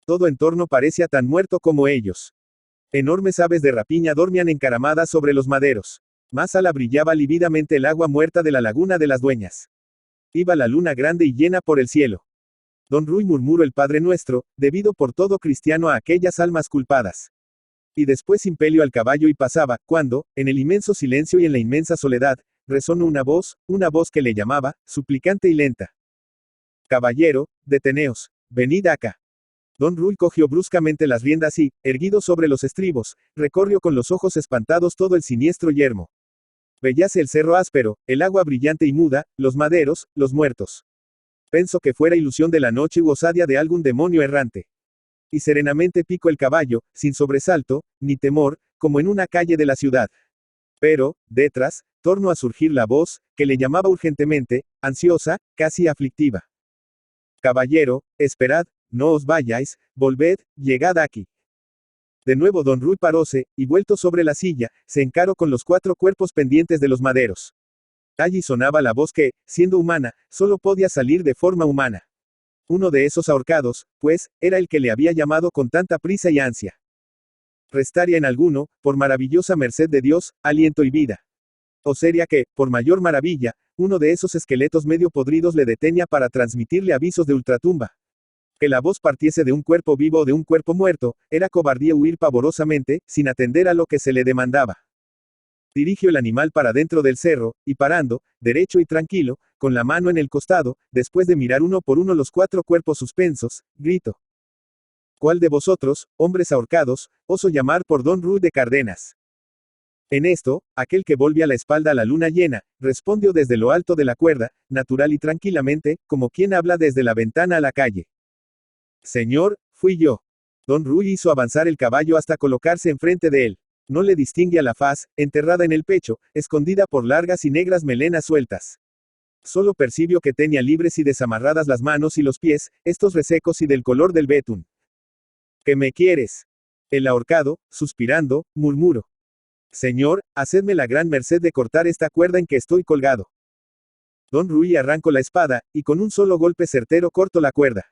Todo en torno parecía tan muerto como ellos. Enormes aves de rapiña dormían encaramadas sobre los maderos. Más ala brillaba lívidamente el agua muerta de la laguna de las Dueñas. Iba la luna grande y llena por el cielo. Don Ruy murmuró el Padre Nuestro, debido por todo cristiano a aquellas almas culpadas. Y después impelió al caballo y pasaba, cuando, en el inmenso silencio y en la inmensa soledad, resonó una voz que le llamaba, suplicante y lenta. Caballero, deteneos, venid acá. Don Ruy cogió bruscamente las riendas y, erguido sobre los estribos, recorrió con los ojos espantados todo el siniestro yermo. Veíase el cerro áspero, el agua brillante y muda, los maderos, los muertos. Pensó que fuera ilusión de la noche u osadía de algún demonio errante. Y serenamente picó el caballo, sin sobresalto, ni temor, como en una calle de la ciudad. Pero, detrás, tornó a surgir la voz, que le llamaba urgentemente, ansiosa, casi aflictiva. Caballero, esperad, no os vayáis, volved, llegad aquí. De nuevo don Ruy paróse, y vuelto sobre la silla, se encaró con los 4 cuerpos pendientes de los maderos. Allí sonaba la voz que, siendo humana, solo podía salir de forma humana. Uno de esos ahorcados, pues, era el que le había llamado con tanta prisa y ansia. Restaría en alguno, por maravillosa merced de Dios, aliento y vida. O sería que, por mayor maravilla, uno de esos esqueletos medio podridos le detenía para transmitirle avisos de ultratumba. Que la voz partiese de un cuerpo vivo o de un cuerpo muerto, era cobardía huir pavorosamente, sin atender a lo que se le demandaba. Dirigió el animal para dentro del cerro, y parando, derecho y tranquilo, con la mano en el costado, después de mirar uno por uno los 4 cuerpos suspensos, gritó. ¿Cuál de vosotros, hombres ahorcados, oso llamar por don Ruy de Cardenas? En esto, aquel que volvía la espalda a la luna llena, respondió desde lo alto de la cuerda, natural y tranquilamente, como quien habla desde la ventana a la calle. Señor, fui yo. Don Ruy hizo avanzar el caballo hasta colocarse enfrente de él. No le distinguía la faz, enterrada en el pecho, escondida por largas y negras melenas sueltas. Solo percibió que tenía libres y desamarradas las manos y los pies, estos resecos y del color del betún. ¿Qué me quieres? El ahorcado, suspirando, murmuró. Señor, hacedme la gran merced de cortar esta cuerda en que estoy colgado. Don Ruy arrancó la espada, y con un solo golpe certero cortó la cuerda.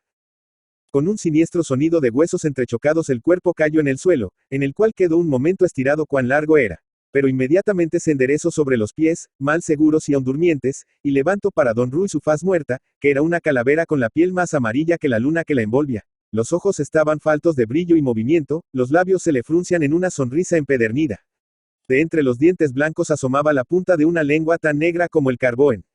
Con un siniestro sonido de huesos entrechocados el cuerpo cayó en el suelo, en el cual quedó un momento estirado cuán largo era. Pero inmediatamente se enderezó sobre los pies, mal seguros y aún durmientes, y levantó para don Ruy su faz muerta, que era una calavera con la piel más amarilla que la luna que la envolvía. Los ojos estaban faltos de brillo y movimiento, los labios se le fruncían en una sonrisa empedernida. De entre los dientes blancos asomaba la punta de una lengua tan negra como el carbón.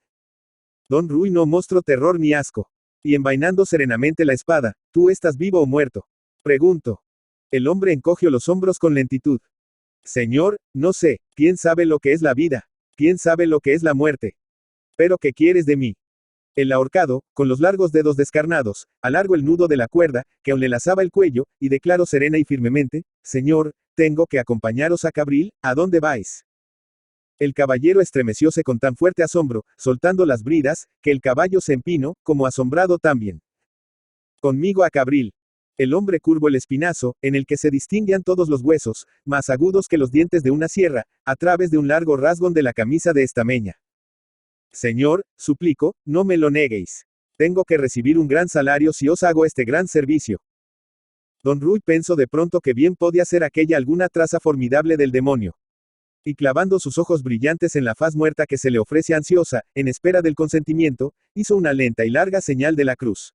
Don Ruy no mostró terror ni asco. Y envainando serenamente la espada, ¿tú estás vivo o muerto? Pregunto. El hombre encogió los hombros con lentitud. Señor, no sé, ¿quién sabe lo que es la vida? ¿Quién sabe lo que es la muerte? ¿Pero qué quieres de mí? El ahorcado, con los largos dedos descarnados, alargó el nudo de la cuerda, que aún le lazaba el cuello, y declaró serena y firmemente, Señor, tengo que acompañaros a Cabril, ¿a dónde vais? El caballero estremecióse con tan fuerte asombro, soltando las bridas, que el caballo se empinó, como asombrado también. Conmigo a Cabril. El hombre curvó el espinazo, en el que se distinguían todos los huesos, más agudos que los dientes de una sierra, a través de un largo rasgón de la camisa de estameña. Señor, suplico, no me lo neguéis. Tengo que recibir un gran salario si os hago este gran servicio. Don Ruy pensó de pronto que bien podía ser aquella alguna traza formidable del demonio. Y clavando sus ojos brillantes en la faz muerta que se le ofrece ansiosa, en espera del consentimiento, hizo una lenta y larga señal de la cruz.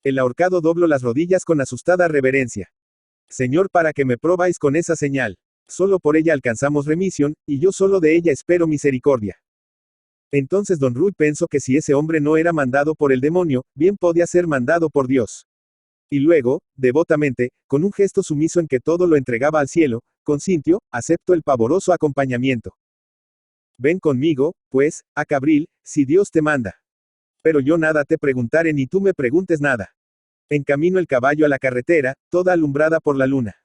El ahorcado dobló las rodillas con asustada reverencia. Señor, para que me probáis con esa señal. Solo por ella alcanzamos remisión, y yo solo de ella espero misericordia. Entonces don Ruy pensó que si ese hombre no era mandado por el demonio, bien podía ser mandado por Dios. Y luego, devotamente, con un gesto sumiso en que todo lo entregaba al cielo, consintió, aceptó el pavoroso acompañamiento. Ven conmigo, pues, a Cabril, si Dios te manda. Pero yo nada te preguntaré ni tú me preguntes nada. Encaminó el caballo a la carretera, toda alumbrada por la luna.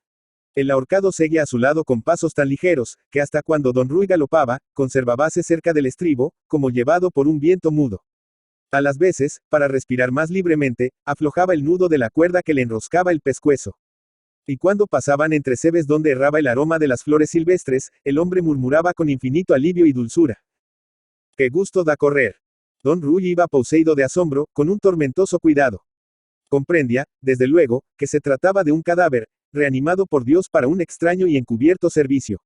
El ahorcado seguía a su lado con pasos tan ligeros, que hasta cuando don Ruy galopaba, conservábase cerca del estribo, como llevado por un viento mudo. A las veces, para respirar más libremente, aflojaba el nudo de la cuerda que le enroscaba el pescuezo. Y cuando pasaban entre cebes donde erraba el aroma de las flores silvestres, el hombre murmuraba con infinito alivio y dulzura. ¡Qué gusto da correr! Don Ruy iba poseído de asombro, con un tormentoso cuidado. Comprendía, desde luego, que se trataba de un cadáver, reanimado por Dios para un extraño y encubierto servicio.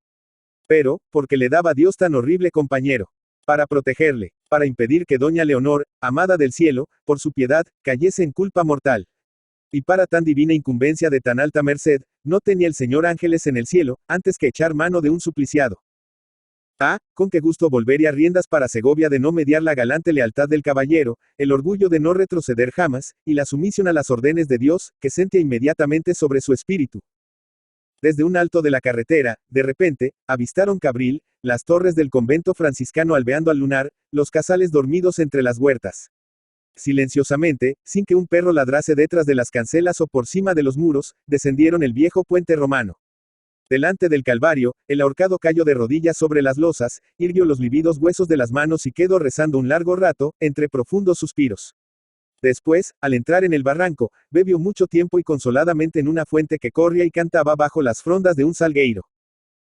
Pero, porque le daba Dios tan horrible compañero. Para protegerle, para impedir que doña Leonor, amada del cielo, por su piedad, cayese en culpa mortal. Y para tan divina incumbencia de tan alta merced, no tenía el Señor ángeles en el cielo, antes que echar mano de un supliciado. Ah, con qué gusto volvería riendas para Segovia de no mediar la galante lealtad del caballero, el orgullo de no retroceder jamás, y la sumisión a las órdenes de Dios, que sentía inmediatamente sobre su espíritu. Desde un alto de la carretera, de repente, avistaron Cabril, las torres del convento franciscano albeando al lunar, los casales dormidos entre las huertas. Silenciosamente, sin que un perro ladrase detrás de las cancelas o por cima de los muros, descendieron el viejo puente romano. Delante del Calvario, el ahorcado cayó de rodillas sobre las losas, irguió los lividos huesos de las manos y quedó rezando un largo rato, entre profundos suspiros. Después, al entrar en el barranco, bebió mucho tiempo y consoladamente en una fuente que corría y cantaba bajo las frondas de un salgueiro.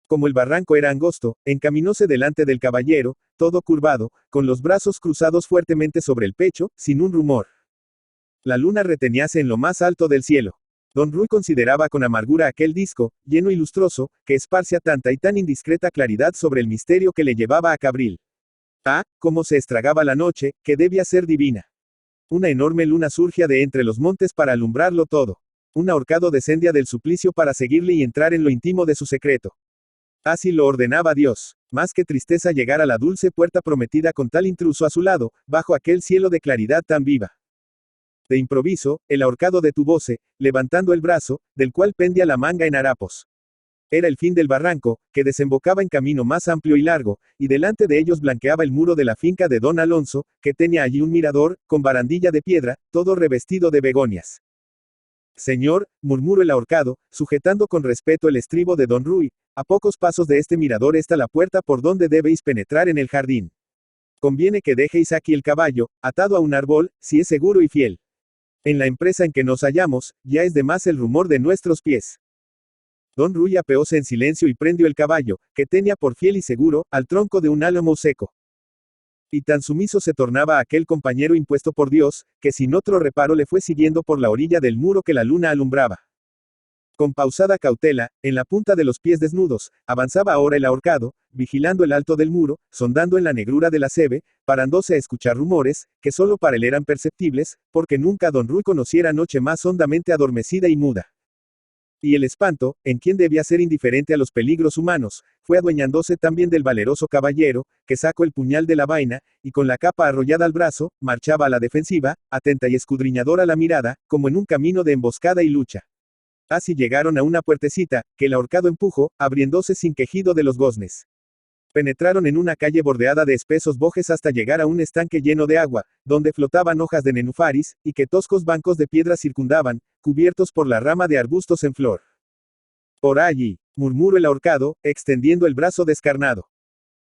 Como el barranco era angosto, encaminóse delante del caballero, todo curvado, con los brazos cruzados fuertemente sobre el pecho, sin un rumor. La luna reteníase en lo más alto del cielo. Don Ruy consideraba con amargura aquel disco, lleno y lustroso, que esparcía tanta y tan indiscreta claridad sobre el misterio que le llevaba a Cabril. Ah, cómo se estragaba la noche, que debía ser divina. Una enorme luna surgía de entre los montes para alumbrarlo todo. Un ahorcado descendía del suplicio para seguirle y entrar en lo íntimo de su secreto. Así lo ordenaba Dios. Más que tristeza llegar a la dulce puerta prometida con tal intruso a su lado, bajo aquel cielo de claridad tan viva. De improviso, el ahorcado detúvose, levantando el brazo, del cual pendía la manga en harapos. Era el fin del barranco, que desembocaba en camino más amplio y largo, y delante de ellos blanqueaba el muro de la finca de don Alonso, que tenía allí un mirador, con barandilla de piedra, todo revestido de begonias. Señor, murmuró el ahorcado, sujetando con respeto el estribo de don Ruy, a pocos pasos de este mirador está la puerta por donde debéis penetrar en el jardín. Conviene que dejéis aquí el caballo, atado a un árbol, si es seguro y fiel. En la empresa en que nos hallamos, ya es de más el rumor de nuestros pies. Don Ruy apeóse en silencio y prendió el caballo, que tenía por fiel y seguro, al tronco de un álamo seco. Y tan sumiso se tornaba aquel compañero impuesto por Dios, que sin otro reparo le fue siguiendo por la orilla del muro que la luna alumbraba. Con pausada cautela, en la punta de los pies desnudos, avanzaba ahora el ahorcado, vigilando el alto del muro, sondando en la negrura de la sebe, parándose a escuchar rumores, que solo para él eran perceptibles, porque nunca don Ruy conociera noche más hondamente adormecida y muda. Y el espanto, en quien debía ser indiferente a los peligros humanos, fue adueñándose también del valeroso caballero, que sacó el puñal de la vaina, y con la capa arrollada al brazo, marchaba a la defensiva, atenta y escudriñadora la mirada, como en un camino de emboscada y lucha. Así llegaron a una puertecita, que el ahorcado empujó, abriéndose sin quejido de los goznes. Penetraron en una calle bordeada de espesos bojes hasta llegar a un estanque lleno de agua, donde flotaban hojas de nenufaris, y que toscos bancos de piedra circundaban, cubiertos por la rama de arbustos en flor. Por allí, murmuró el ahorcado, extendiendo el brazo descarnado.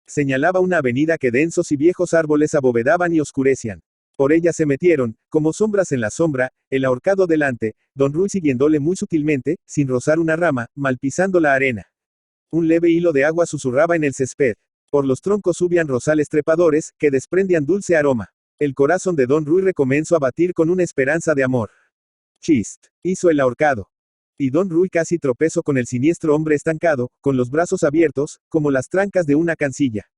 Señalaba una avenida que densos y viejos árboles abovedaban y oscurecían. Por ella se metieron, como sombras en la sombra, el ahorcado delante, don Ruy siguiéndole muy sutilmente, sin rozar una rama, mal pisando la arena. Un leve hilo de agua susurraba en el césped. Por los troncos subían rosales trepadores, que desprendían dulce aroma. El corazón de don Ruy recomenzó a batir con una esperanza de amor. Chist, hizo el ahorcado. Y don Ruy casi tropezó con el siniestro hombre estancado, con los brazos abiertos, como las trancas de una cancilla.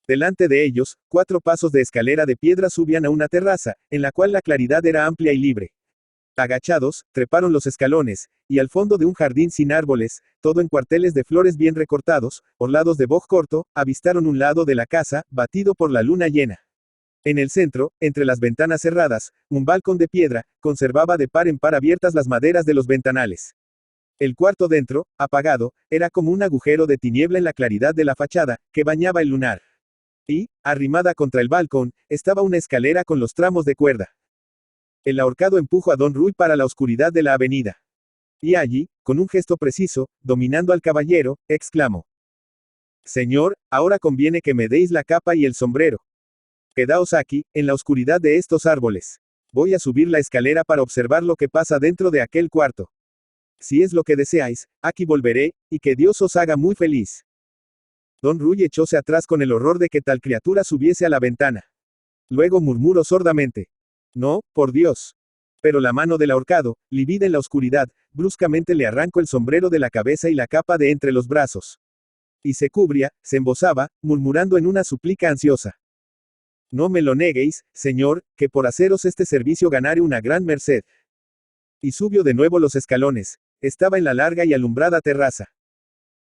Delante de ellos, 4 pasos de escalera de piedra subían a una terraza, en la cual la claridad era amplia y libre. Agachados, treparon los escalones, y al fondo de un jardín sin árboles, todo en cuarteles de flores bien recortados, orlados de boj corto, avistaron un lado de la casa, batido por la luna llena. En el centro, entre las ventanas cerradas, un balcón de piedra, conservaba de par en par abiertas las maderas de los ventanales. El cuarto dentro, apagado, era como un agujero de tiniebla en la claridad de la fachada, que bañaba el lunar. Y, arrimada contra el balcón, estaba una escalera con los tramos de cuerda. El ahorcado empujó a don Ruy para la oscuridad de la avenida. Y allí, con un gesto preciso, dominando al caballero, exclamó: Señor, ahora conviene que me deis la capa y el sombrero. Quedaos aquí, en la oscuridad de estos árboles. Voy a subir la escalera para observar lo que pasa dentro de aquel cuarto. Si es lo que deseáis, aquí volveré, y que Dios os haga muy feliz. Don Ruy echóse atrás con el horror de que tal criatura subiese a la ventana. Luego murmuró sordamente: No, por Dios. Pero la mano del ahorcado, lívida en la oscuridad, bruscamente le arrancó el sombrero de la cabeza y la capa de entre los brazos. Y se cubría, se embozaba, murmurando en una súplica ansiosa: No me lo neguéis, señor, que por haceros este servicio ganaré una gran merced. Y subió de nuevo los escalones. Estaba en la larga y alumbrada terraza.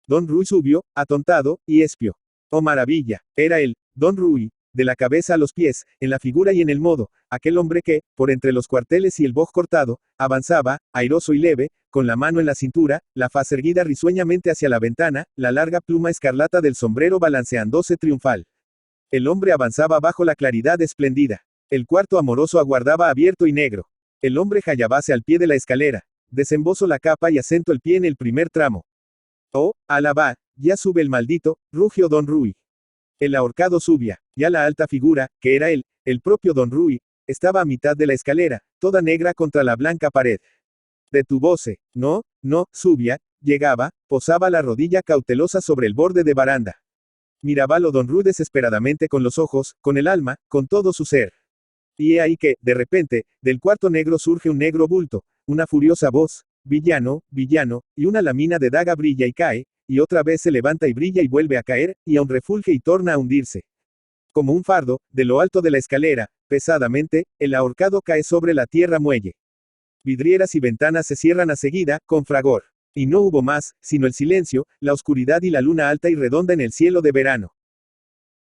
Don Ruy subió, atontado, y espio. ¡Oh maravilla! Era él, don Ruy, de la cabeza a los pies, en la figura y en el modo, aquel hombre que, por entre los cuarteles y el boj cortado, avanzaba, airoso y leve, con la mano en la cintura, la faz erguida risueñamente hacia la ventana, la larga pluma escarlata del sombrero balanceándose triunfal. El hombre avanzaba bajo la claridad espléndida. El cuarto amoroso aguardaba abierto y negro. El hombre hallábase al pie de la escalera. Desembozo la capa y asento el pie en el primer tramo. Oh, alabá, ya sube el maldito, rugió don Rui. El ahorcado subía, ya la alta figura, que era él, el propio don Rui, estaba a mitad de la escalera, toda negra contra la blanca pared. Detuvóse, no, no, subía, llegaba, posaba la rodilla cautelosa sobre el borde de baranda. Mirábalo don Rui desesperadamente con los ojos, con el alma, con todo su ser. Y he ahí que, de repente, del cuarto negro surge un negro bulto, una furiosa voz, villano, villano, y una lámina de daga brilla y cae, y otra vez se levanta y brilla y vuelve a caer, y aún refulge y torna a hundirse. Como un fardo, de lo alto de la escalera, pesadamente, el ahorcado cae sobre la tierra muelle. Vidrieras y ventanas se cierran a seguida, con fragor. Y no hubo más, sino el silencio, la oscuridad y la luna alta y redonda en el cielo de verano.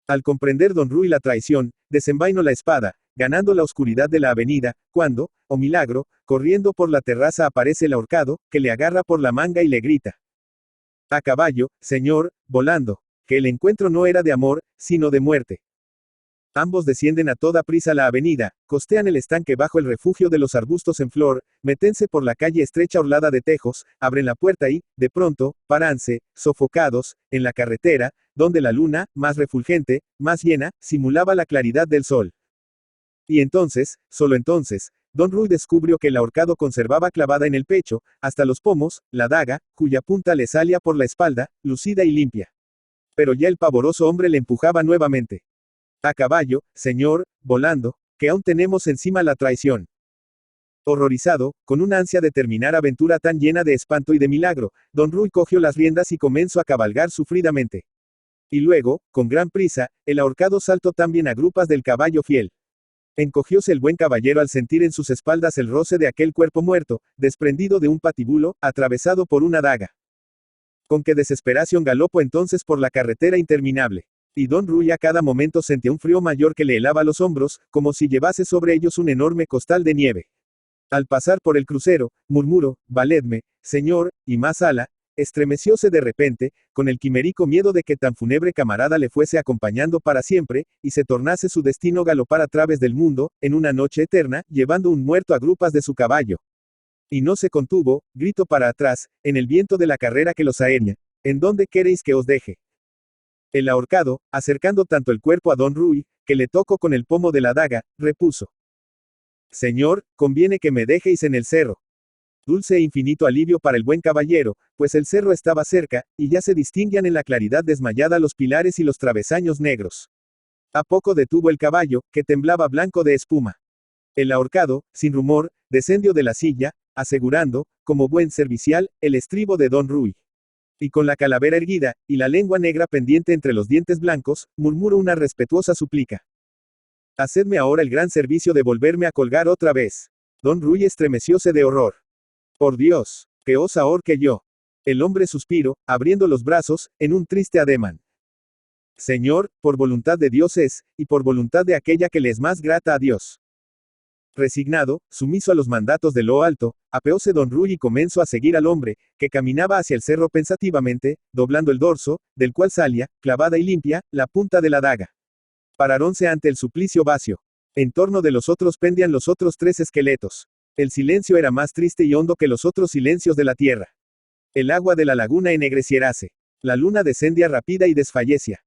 Al comprender don Rui la traición, desenvainó la espada, ganando la oscuridad de la avenida, cuando, oh milagro, corriendo por la terraza aparece el ahorcado, que le agarra por la manga y le grita. A caballo, señor, volando, que el encuentro no era de amor, sino de muerte. Ambos descienden a toda prisa la avenida, costean el estanque bajo el refugio de los arbustos en flor, metense por la calle estrecha orlada de tejos, abren la puerta y, de pronto, paranse, sofocados, en la carretera, donde la luna, más refulgente, más llena, simulaba la claridad del sol. Y entonces, solo entonces, don Rui descubrió que el ahorcado conservaba clavada en el pecho, hasta los pomos, la daga, cuya punta le salía por la espalda, lucida y limpia. Pero ya el pavoroso hombre le empujaba nuevamente. A caballo, señor, volando, que aún tenemos encima la traición. Horrorizado, con una ansia de terminar aventura tan llena de espanto y de milagro, don Rui cogió las riendas y comenzó a cabalgar sufridamente. Y luego, con gran prisa, el ahorcado saltó también a grupas del caballo fiel. Encogióse el buen caballero al sentir en sus espaldas el roce de aquel cuerpo muerto, desprendido de un patíbulo, atravesado por una daga. Con qué desesperación galopó entonces por la carretera interminable. Y don Rui a cada momento sentía un frío mayor que le helaba los hombros, como si llevase sobre ellos un enorme costal de nieve. Al pasar por el crucero, murmuró, valedme, señor, y más ala, estremecióse de repente, con el quimérico miedo de que tan fúnebre camarada le fuese acompañando para siempre, y se tornase su destino galopar a través del mundo, en una noche eterna, llevando un muerto a grupas de su caballo. Y no se contuvo, grito para atrás, en el viento de la carrera que los aérea. ¿En dónde queréis que os deje? El ahorcado, acercando tanto el cuerpo a don Rui, que le tocó con el pomo de la daga, repuso. Señor, conviene que me dejéis en el cerro. Dulce e infinito alivio para el buen caballero, pues el cerro estaba cerca, y ya se distinguían en la claridad desmayada los pilares y los travesaños negros. A poco detuvo el caballo, que temblaba blanco de espuma. El ahorcado, sin rumor, descendió de la silla, asegurando, como buen servicial, el estribo de don Rui. Y con la calavera erguida, y la lengua negra pendiente entre los dientes blancos, murmuró una respetuosa súplica. Hacedme ahora el gran servicio de volverme a colgar otra vez. Don Rui estremecióse de horror. Por Dios, que os ahorque yo. El hombre suspiró, abriendo los brazos, en un triste ademán. Señor, por voluntad de Dios es, y por voluntad de aquella que le es más grata a Dios. Resignado, sumiso a los mandatos de lo alto, apeóse don Rui y comenzó a seguir al hombre, que caminaba hacia el cerro pensativamente, doblando el dorso, del cual salía, clavada y limpia, la punta de la daga. Pararonse ante el suplicio vacío. En torno de los otros pendían los otros tres esqueletos. El silencio era más triste y hondo que los otros silencios de la tierra. El agua de la laguna ennegreciérase. La luna descendía rápida y desfallecía.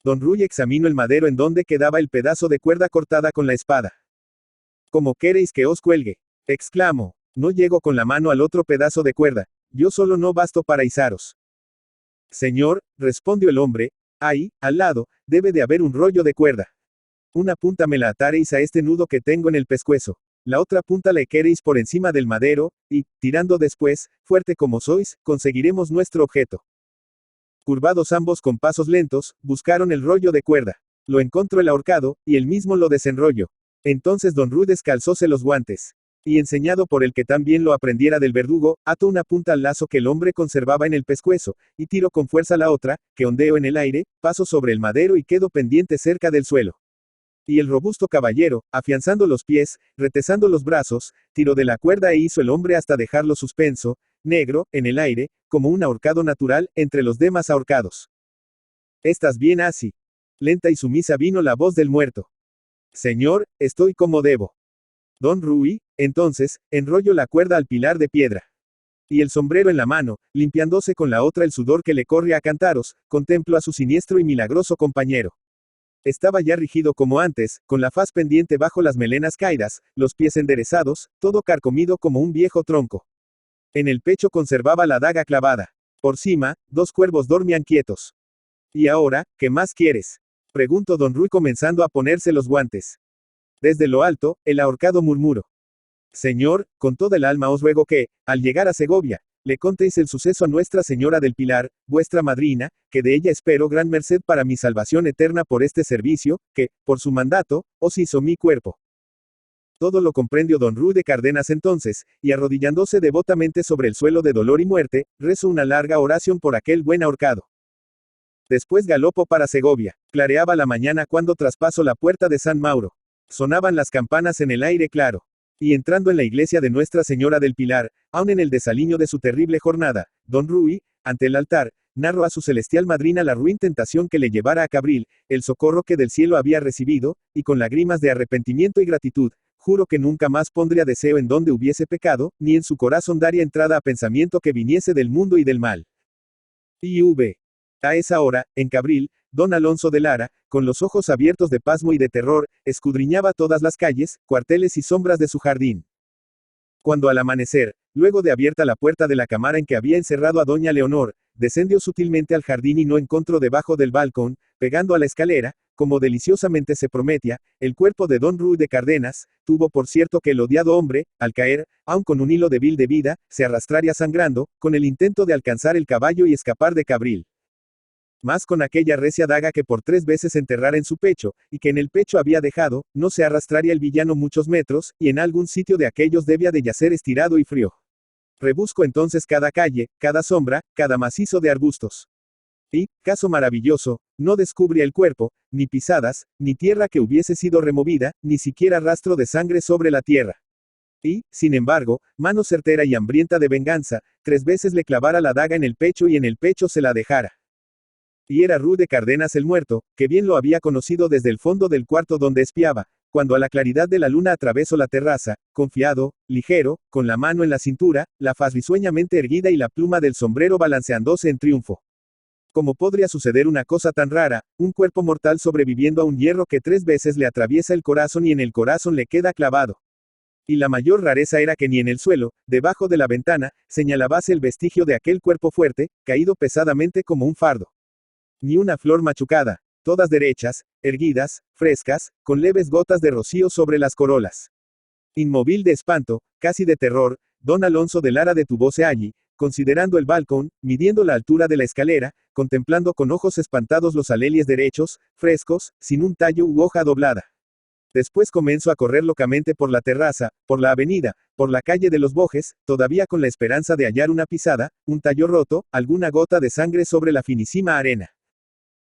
Don Rui examinó el madero en donde quedaba el pedazo de cuerda cortada con la espada. ¿Cómo queréis que os cuelgue? Exclamó. No llego con la mano al otro pedazo de cuerda, yo solo no basto para izaros. Señor, respondió el hombre, ahí, al lado, debe de haber un rollo de cuerda. Una punta me la ataréis a este nudo que tengo en el pescuezo. La otra punta la equeréis por encima del madero, y, tirando después, fuerte como sois, conseguiremos nuestro objeto. Curvados ambos con pasos lentos, buscaron el rollo de cuerda. Lo encontró el ahorcado, y él mismo lo desenrolló. Entonces don Rui descalzóse los guantes. Y enseñado por el que también lo aprendiera del verdugo, ató una punta al lazo que el hombre conservaba en el pescuezo, y tiró con fuerza la otra, que ondeó en el aire, pasó sobre el madero y quedó pendiente cerca del suelo. Y el robusto caballero, afianzando los pies, retesando los brazos, tiró de la cuerda e hizo el hombre hasta dejarlo suspenso, negro, en el aire, como un ahorcado natural, entre los demás ahorcados. ¿Estás bien así? Lenta y sumisa vino la voz del muerto. Señor, estoy como debo. Don Rui, entonces, enrollo la cuerda al pilar de piedra. Y el sombrero en la mano, limpiándose con la otra el sudor que le corre a cántaros, contemplo a su siniestro y milagroso compañero. Estaba ya rígido como antes, con la faz pendiente bajo las melenas caídas, los pies enderezados, todo carcomido como un viejo tronco. En el pecho conservaba la daga clavada. Por cima, dos cuervos dormían quietos. ¿Y ahora, qué más quieres? Preguntó don Rui comenzando a ponerse los guantes. Desde lo alto, el ahorcado murmuró. Señor, con toda el alma os ruego que, al llegar a Segovia, le contéis el suceso a Nuestra Señora del Pilar, vuestra madrina, que de ella espero gran merced para mi salvación eterna por este servicio, que, por su mandato, os hizo mi cuerpo. Todo lo comprendió don Rui de Cárdenas entonces, y arrodillándose devotamente sobre el suelo de dolor y muerte, rezó una larga oración por aquel buen ahorcado. Después galopó para Segovia. Clareaba la mañana cuando traspasó la puerta de San Mauro. Sonaban las campanas en el aire claro. Y entrando en la iglesia de Nuestra Señora del Pilar, aun en el desaliño de su terrible jornada, don Rui, ante el altar, narró a su celestial madrina la ruin tentación que le llevara a Cabril, el socorro que del cielo había recibido, y con lágrimas de arrepentimiento y gratitud, juro que nunca más pondría deseo en donde hubiese pecado, ni en su corazón daría entrada a pensamiento que viniese del mundo y del mal. I.V. A esa hora, en Cabril, don Alonso de Lara, con los ojos abiertos de pasmo y de terror, escudriñaba todas las calles, cuarteles y sombras de su jardín. Cuando al amanecer, luego de abierta la puerta de la cámara en que había encerrado a doña Leonor, descendió sutilmente al jardín y no encontró debajo del balcón, pegando a la escalera, como deliciosamente se prometía, el cuerpo de don Rui de Cárdenas, tuvo por cierto que el odiado hombre, al caer, aun con un hilo débil de vida, se arrastraría sangrando, con el intento de alcanzar el caballo y escapar de Cabril. Mas con aquella recia daga que por 3 veces enterrara en su pecho, y que en el pecho había dejado, no se arrastraría el villano muchos metros, y en algún sitio de aquellos debía de yacer estirado y frío. Rebusco entonces cada calle, cada sombra, cada macizo de arbustos. Y, caso maravilloso, no descubría el cuerpo, ni pisadas, ni tierra que hubiese sido removida, ni siquiera rastro de sangre sobre la tierra. Y, sin embargo, mano certera y hambrienta de venganza, 3 veces le clavara la daga en el pecho y en el pecho se la dejara. Y era Rui de Cárdenas el muerto, que bien lo había conocido desde el fondo del cuarto donde espiaba, cuando a la claridad de la luna atravesó la terraza, confiado, ligero, con la mano en la cintura, la faz risueñamente erguida y la pluma del sombrero balanceándose en triunfo. ¿Cómo podría suceder una cosa tan rara, un cuerpo mortal sobreviviendo a un hierro que 3 veces le atraviesa el corazón y en el corazón le queda clavado? Y la mayor rareza era que ni en el suelo, debajo de la ventana, señalábase el vestigio de aquel cuerpo fuerte, caído pesadamente como un fardo. Ni una flor machucada, todas derechas, erguidas, frescas, con leves gotas de rocío sobre las corolas. Inmóvil de espanto, casi de terror, don Alonso de Lara detuvose allí, considerando el balcón, midiendo la altura de la escalera, contemplando con ojos espantados los alelies derechos, frescos, sin un tallo u hoja doblada. Después comenzó a correr locamente por la terraza, por la avenida, por la calle de los Bojes, todavía con la esperanza de hallar una pisada, un tallo roto, alguna gota de sangre sobre la finísima arena.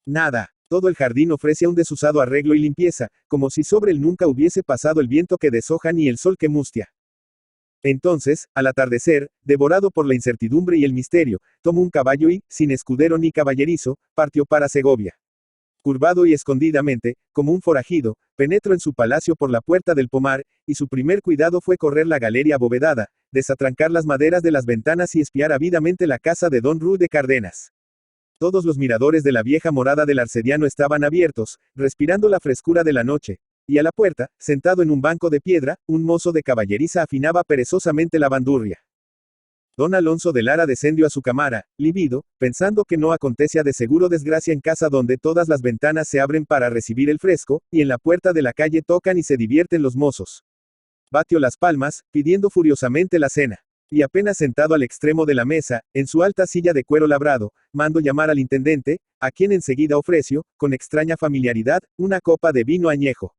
Nada. Todo el jardín ofrece un desusado arreglo y limpieza, como si sobre él nunca hubiese pasado el viento que deshoja ni el sol que mustia. Entonces, al atardecer, devorado por la incertidumbre y el misterio, tomó un caballo y, sin escudero ni caballerizo, partió para Segovia. Curvado y escondidamente, como un forajido, penetró en su palacio por la puerta del pomar, y su primer cuidado fue correr la galería abovedada, desatrancar las maderas de las ventanas y espiar ávidamente la casa de don Rui de Cárdenas. Todos los miradores de la vieja morada del arcediano estaban abiertos, respirando la frescura de la noche, y a la puerta, sentado en un banco de piedra, un mozo de caballeriza afinaba perezosamente la bandurria. Don Alonso de Lara descendió a su cámara, lívido, pensando que no acontecía de seguro desgracia en casa donde todas las ventanas se abren para recibir el fresco, y en la puerta de la calle tocan y se divierten los mozos. Batió las palmas, pidiendo furiosamente la cena. Y apenas sentado al extremo de la mesa, en su alta silla de cuero labrado, mandó llamar al intendente, a quien enseguida ofreció, con extraña familiaridad, una copa de vino añejo.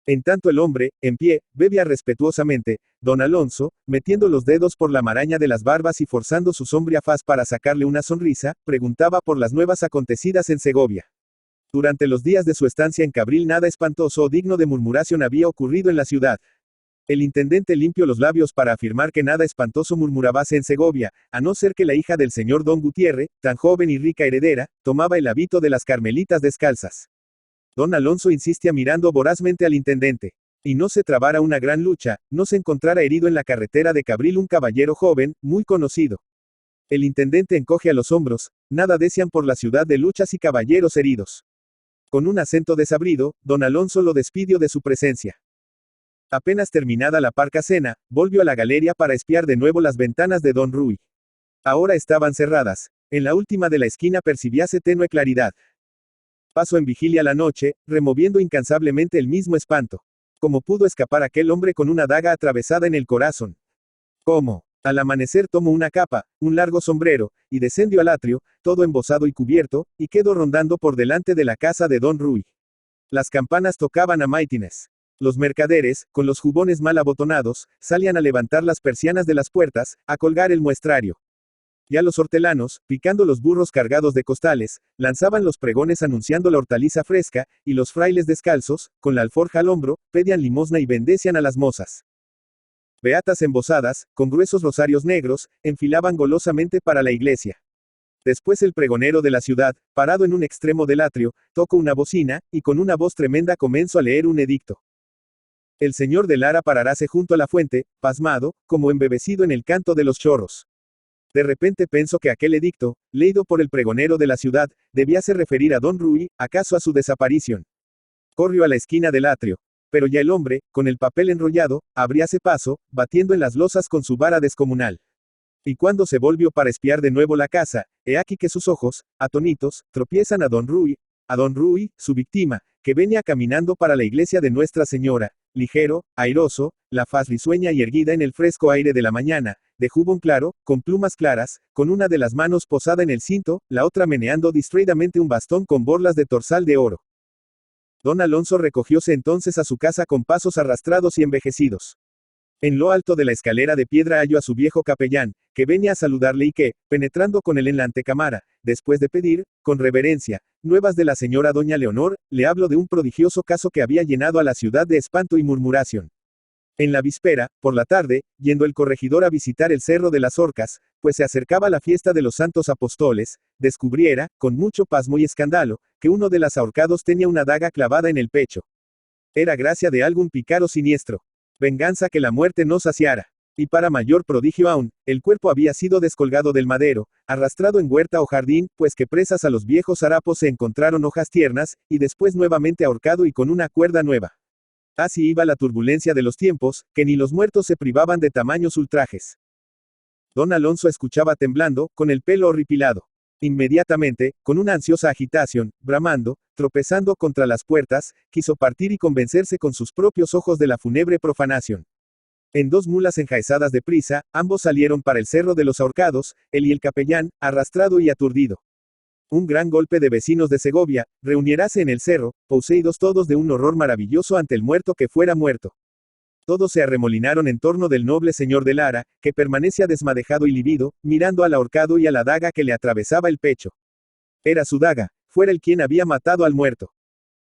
En tanto el hombre, en pie, bebía respetuosamente, don Alonso, metiendo los dedos por la maraña de las barbas y forzando su sombría faz para sacarle una sonrisa, preguntaba por las nuevas acontecidas en Segovia. Durante los días de su estancia en Cabril nada espantoso o digno de murmuración había ocurrido en la ciudad. El intendente limpió los labios para afirmar que nada espantoso murmurábase en Segovia, a no ser que la hija del señor don Gutiérrez, tan joven y rica heredera, tomaba el hábito de las carmelitas descalzas. Don Alonso insistía mirando vorazmente al intendente. Y no se trabara una gran lucha, no se encontrara herido en la carretera de Cabril un caballero joven, muy conocido. El intendente encoge a los hombros, nada desean por la ciudad de luchas y caballeros heridos. Con un acento desabrido, don Alonso lo despidió de su presencia. Apenas terminada la parca cena, volvió a la galería para espiar de nuevo las ventanas de don Rui. Ahora estaban cerradas. En la última de la esquina percibíase tenue claridad. Pasó en vigilia la noche, removiendo incansablemente el mismo espanto. ¿Cómo pudo escapar aquel hombre con una daga atravesada en el corazón? ¿Cómo? Al amanecer tomó una capa, un largo sombrero, y descendió al atrio, todo embosado y cubierto, y quedó rondando por delante de la casa de don Rui. Las campanas tocaban a maitines. Los mercaderes, con los jubones mal abotonados, salían a levantar las persianas de las puertas, a colgar el muestrario. Ya los hortelanos, picando los burros cargados de costales, lanzaban los pregones anunciando la hortaliza fresca, y los frailes descalzos, con la alforja al hombro, pedían limosna y bendecían a las mozas. Beatas embosadas, con gruesos rosarios negros, enfilaban golosamente para la iglesia. Después el pregonero de la ciudad, parado en un extremo del atrio, tocó una bocina, y con una voz tremenda comenzó a leer un edicto. El señor de Lara pararáse junto a la fuente, pasmado, como embebecido en el canto de los chorros. De repente pensó que aquel edicto, leído por el pregonero de la ciudad, debíase referir a don Rui, acaso a su desaparición. Corrió a la esquina del atrio. Pero ya el hombre, con el papel enrollado, abríase paso, batiendo en las losas con su vara descomunal. Y cuando se volvió para espiar de nuevo la casa, he aquí que sus ojos, atónitos, tropiezan a don Rui, su víctima, que venía caminando para la iglesia de Nuestra Señora, ligero, airoso, la faz risueña y erguida en el fresco aire de la mañana, de jubón claro, con plumas claras, con una de las manos posada en el cinto, la otra meneando distraídamente un bastón con borlas de torsal de oro. Don Alonso recogióse entonces a su casa con pasos arrastrados y envejecidos. En lo alto de la escalera de piedra halló a su viejo capellán, que venía a saludarle y que, penetrando con él en la antecámara, después de pedir, con reverencia, nuevas de la señora doña Leonor, le habló de un prodigioso caso que había llenado a la ciudad de espanto y murmuración. En la víspera, por la tarde, yendo el corregidor a visitar el Cerro de las Orcas, pues se acercaba la fiesta de los santos apóstoles, descubriera, con mucho pasmo y escándalo, que uno de los ahorcados tenía una daga clavada en el pecho. Era gracia de algún pícaro siniestro. Venganza que la muerte no saciara. Y para mayor prodigio aún, el cuerpo había sido descolgado del madero, arrastrado en huerta o jardín, pues que presas a los viejos harapos se encontraron hojas tiernas, y después nuevamente ahorcado y con una cuerda nueva. Así iba la turbulencia de los tiempos, que ni los muertos se privaban de tamaños ultrajes. Don Alonso escuchaba temblando, con el pelo horripilado. Inmediatamente, con una ansiosa agitación, bramando, tropezando contra las puertas, quiso partir y convencerse con sus propios ojos de la fúnebre profanación. En 2 mulas enjaezadas de prisa, ambos salieron para el Cerro de los Ahorcados, él y el capellán, arrastrado y aturdido. Un gran golpe de vecinos de Segovia, reuniérase en el cerro, poseídos todos de un horror maravilloso ante el muerto que fuera muerto. Todos se arremolinaron en torno del noble señor de Lara, que permanecía desmadejado y livido, mirando al ahorcado y a la daga que le atravesaba el pecho. Era su daga, fuera el quien había matado al muerto.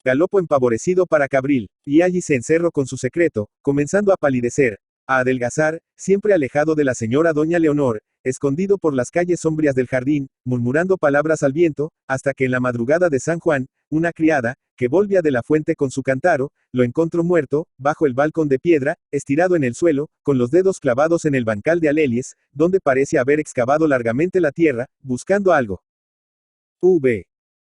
Galopó empavorecido para Cabril, y allí se encerró con su secreto, comenzando a palidecer, a adelgazar, siempre alejado de la señora doña Leonor, escondido por las calles sombrías del jardín, murmurando palabras al viento, hasta que en la madrugada de San Juan, una criada, que volvía de la fuente con su cántaro, lo encontró muerto, bajo el balcón de piedra, estirado en el suelo, con los dedos clavados en el bancal de alelies, donde parecía haber excavado largamente la tierra, buscando algo.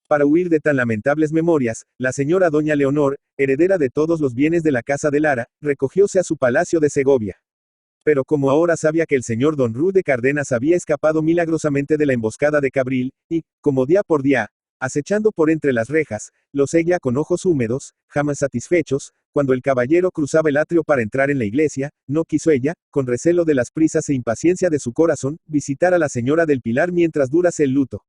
Para huir de tan lamentables memorias, la señora doña Leonor, heredera de todos los bienes de la casa de Lara, recogióse a su palacio de Segovia. Pero como ahora sabía que el señor don Rui de Cárdenas había escapado milagrosamente de la emboscada de Cabril, y, como día por día, acechando por entre las rejas, lo seguía con ojos húmedos, jamás satisfechos, cuando el caballero cruzaba el atrio para entrar en la iglesia, no quiso ella, con recelo de las prisas e impaciencia de su corazón, visitar a la señora del Pilar mientras durase el luto.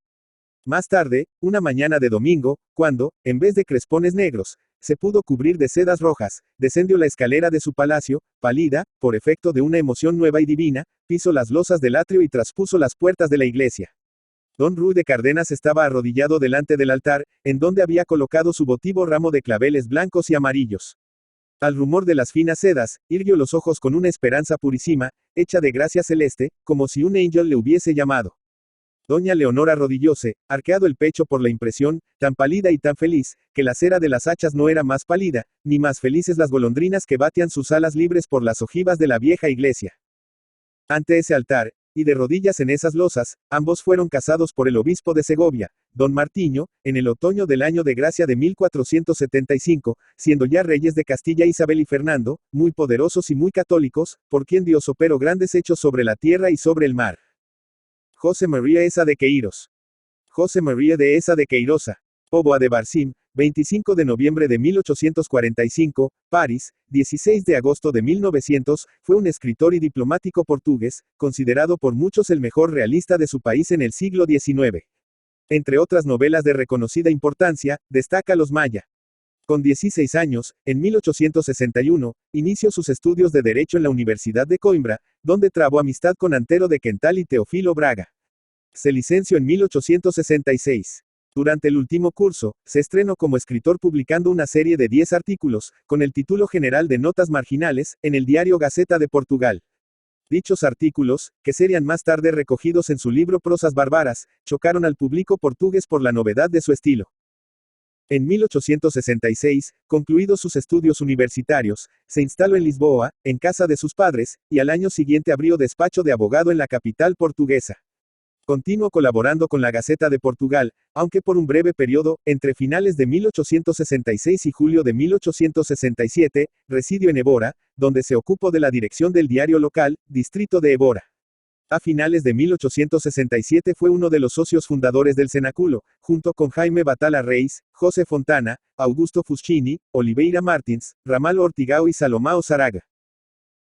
Más tarde, una mañana de domingo, cuando, en vez de crespones negros, se pudo cubrir de sedas rojas, descendió la escalera de su palacio, pálida, por efecto de una emoción nueva y divina, pisó las losas del atrio y traspuso las puertas de la iglesia. Don Rui de Cárdenas estaba arrodillado delante del altar, en donde había colocado su votivo ramo de claveles blancos y amarillos. Al rumor de las finas sedas, irguió los ojos con una esperanza purísima, hecha de gracia celeste, como si un ángel le hubiese llamado. Doña Leonor arrodillóse, arqueado el pecho por la impresión, tan pálida y tan feliz, que la cera de las hachas no era más pálida, ni más felices las golondrinas que batían sus alas libres por las ojivas de la vieja iglesia. Ante ese altar, y de rodillas en esas losas, ambos fueron casados por el obispo de Segovia, don Martiño, en el otoño del año de gracia de 1475, siendo ya reyes de Castilla Isabel y Fernando, muy poderosos y muy católicos, por quien Dios operó grandes hechos sobre la tierra y sobre el mar. José María Eza de Queiroz. José María de Eza de Queiroza. Póvoa de Barcín, 25 de noviembre de 1845, París, 16 de agosto de 1900, fue un escritor y diplomático portugués, considerado por muchos el mejor realista de su país en el siglo XIX. Entre otras novelas de reconocida importancia, destaca Los Maya. Con 16 años, en 1861, inició sus estudios de Derecho en la Universidad de Coimbra, donde trabó amistad con Antero de Quental y Teófilo Braga. Se licenció en 1866. Durante el último curso, se estrenó como escritor publicando una serie de 10 artículos, con el título general de Notas Marginales, en el diario Gaceta de Portugal. Dichos artículos, que serían más tarde recogidos en su libro Prosas Bárbaras, chocaron al público portugués por la novedad de su estilo. En 1866, concluidos sus estudios universitarios, se instaló en Lisboa, en casa de sus padres, y al año siguiente abrió despacho de abogado en la capital portuguesa. Continuó colaborando con la Gaceta de Portugal, aunque por un breve periodo, entre finales de 1866 y julio de 1867, residió en Évora, donde se ocupó de la dirección del diario local, Distrito de Évora. A finales de 1867 fue uno de los socios fundadores del Cenáculo, junto con Jaime Batalla Reis, José Fontana, Augusto Fuscini, Oliveira Martins, Ramalho Ortigao y Salomão Zaraga.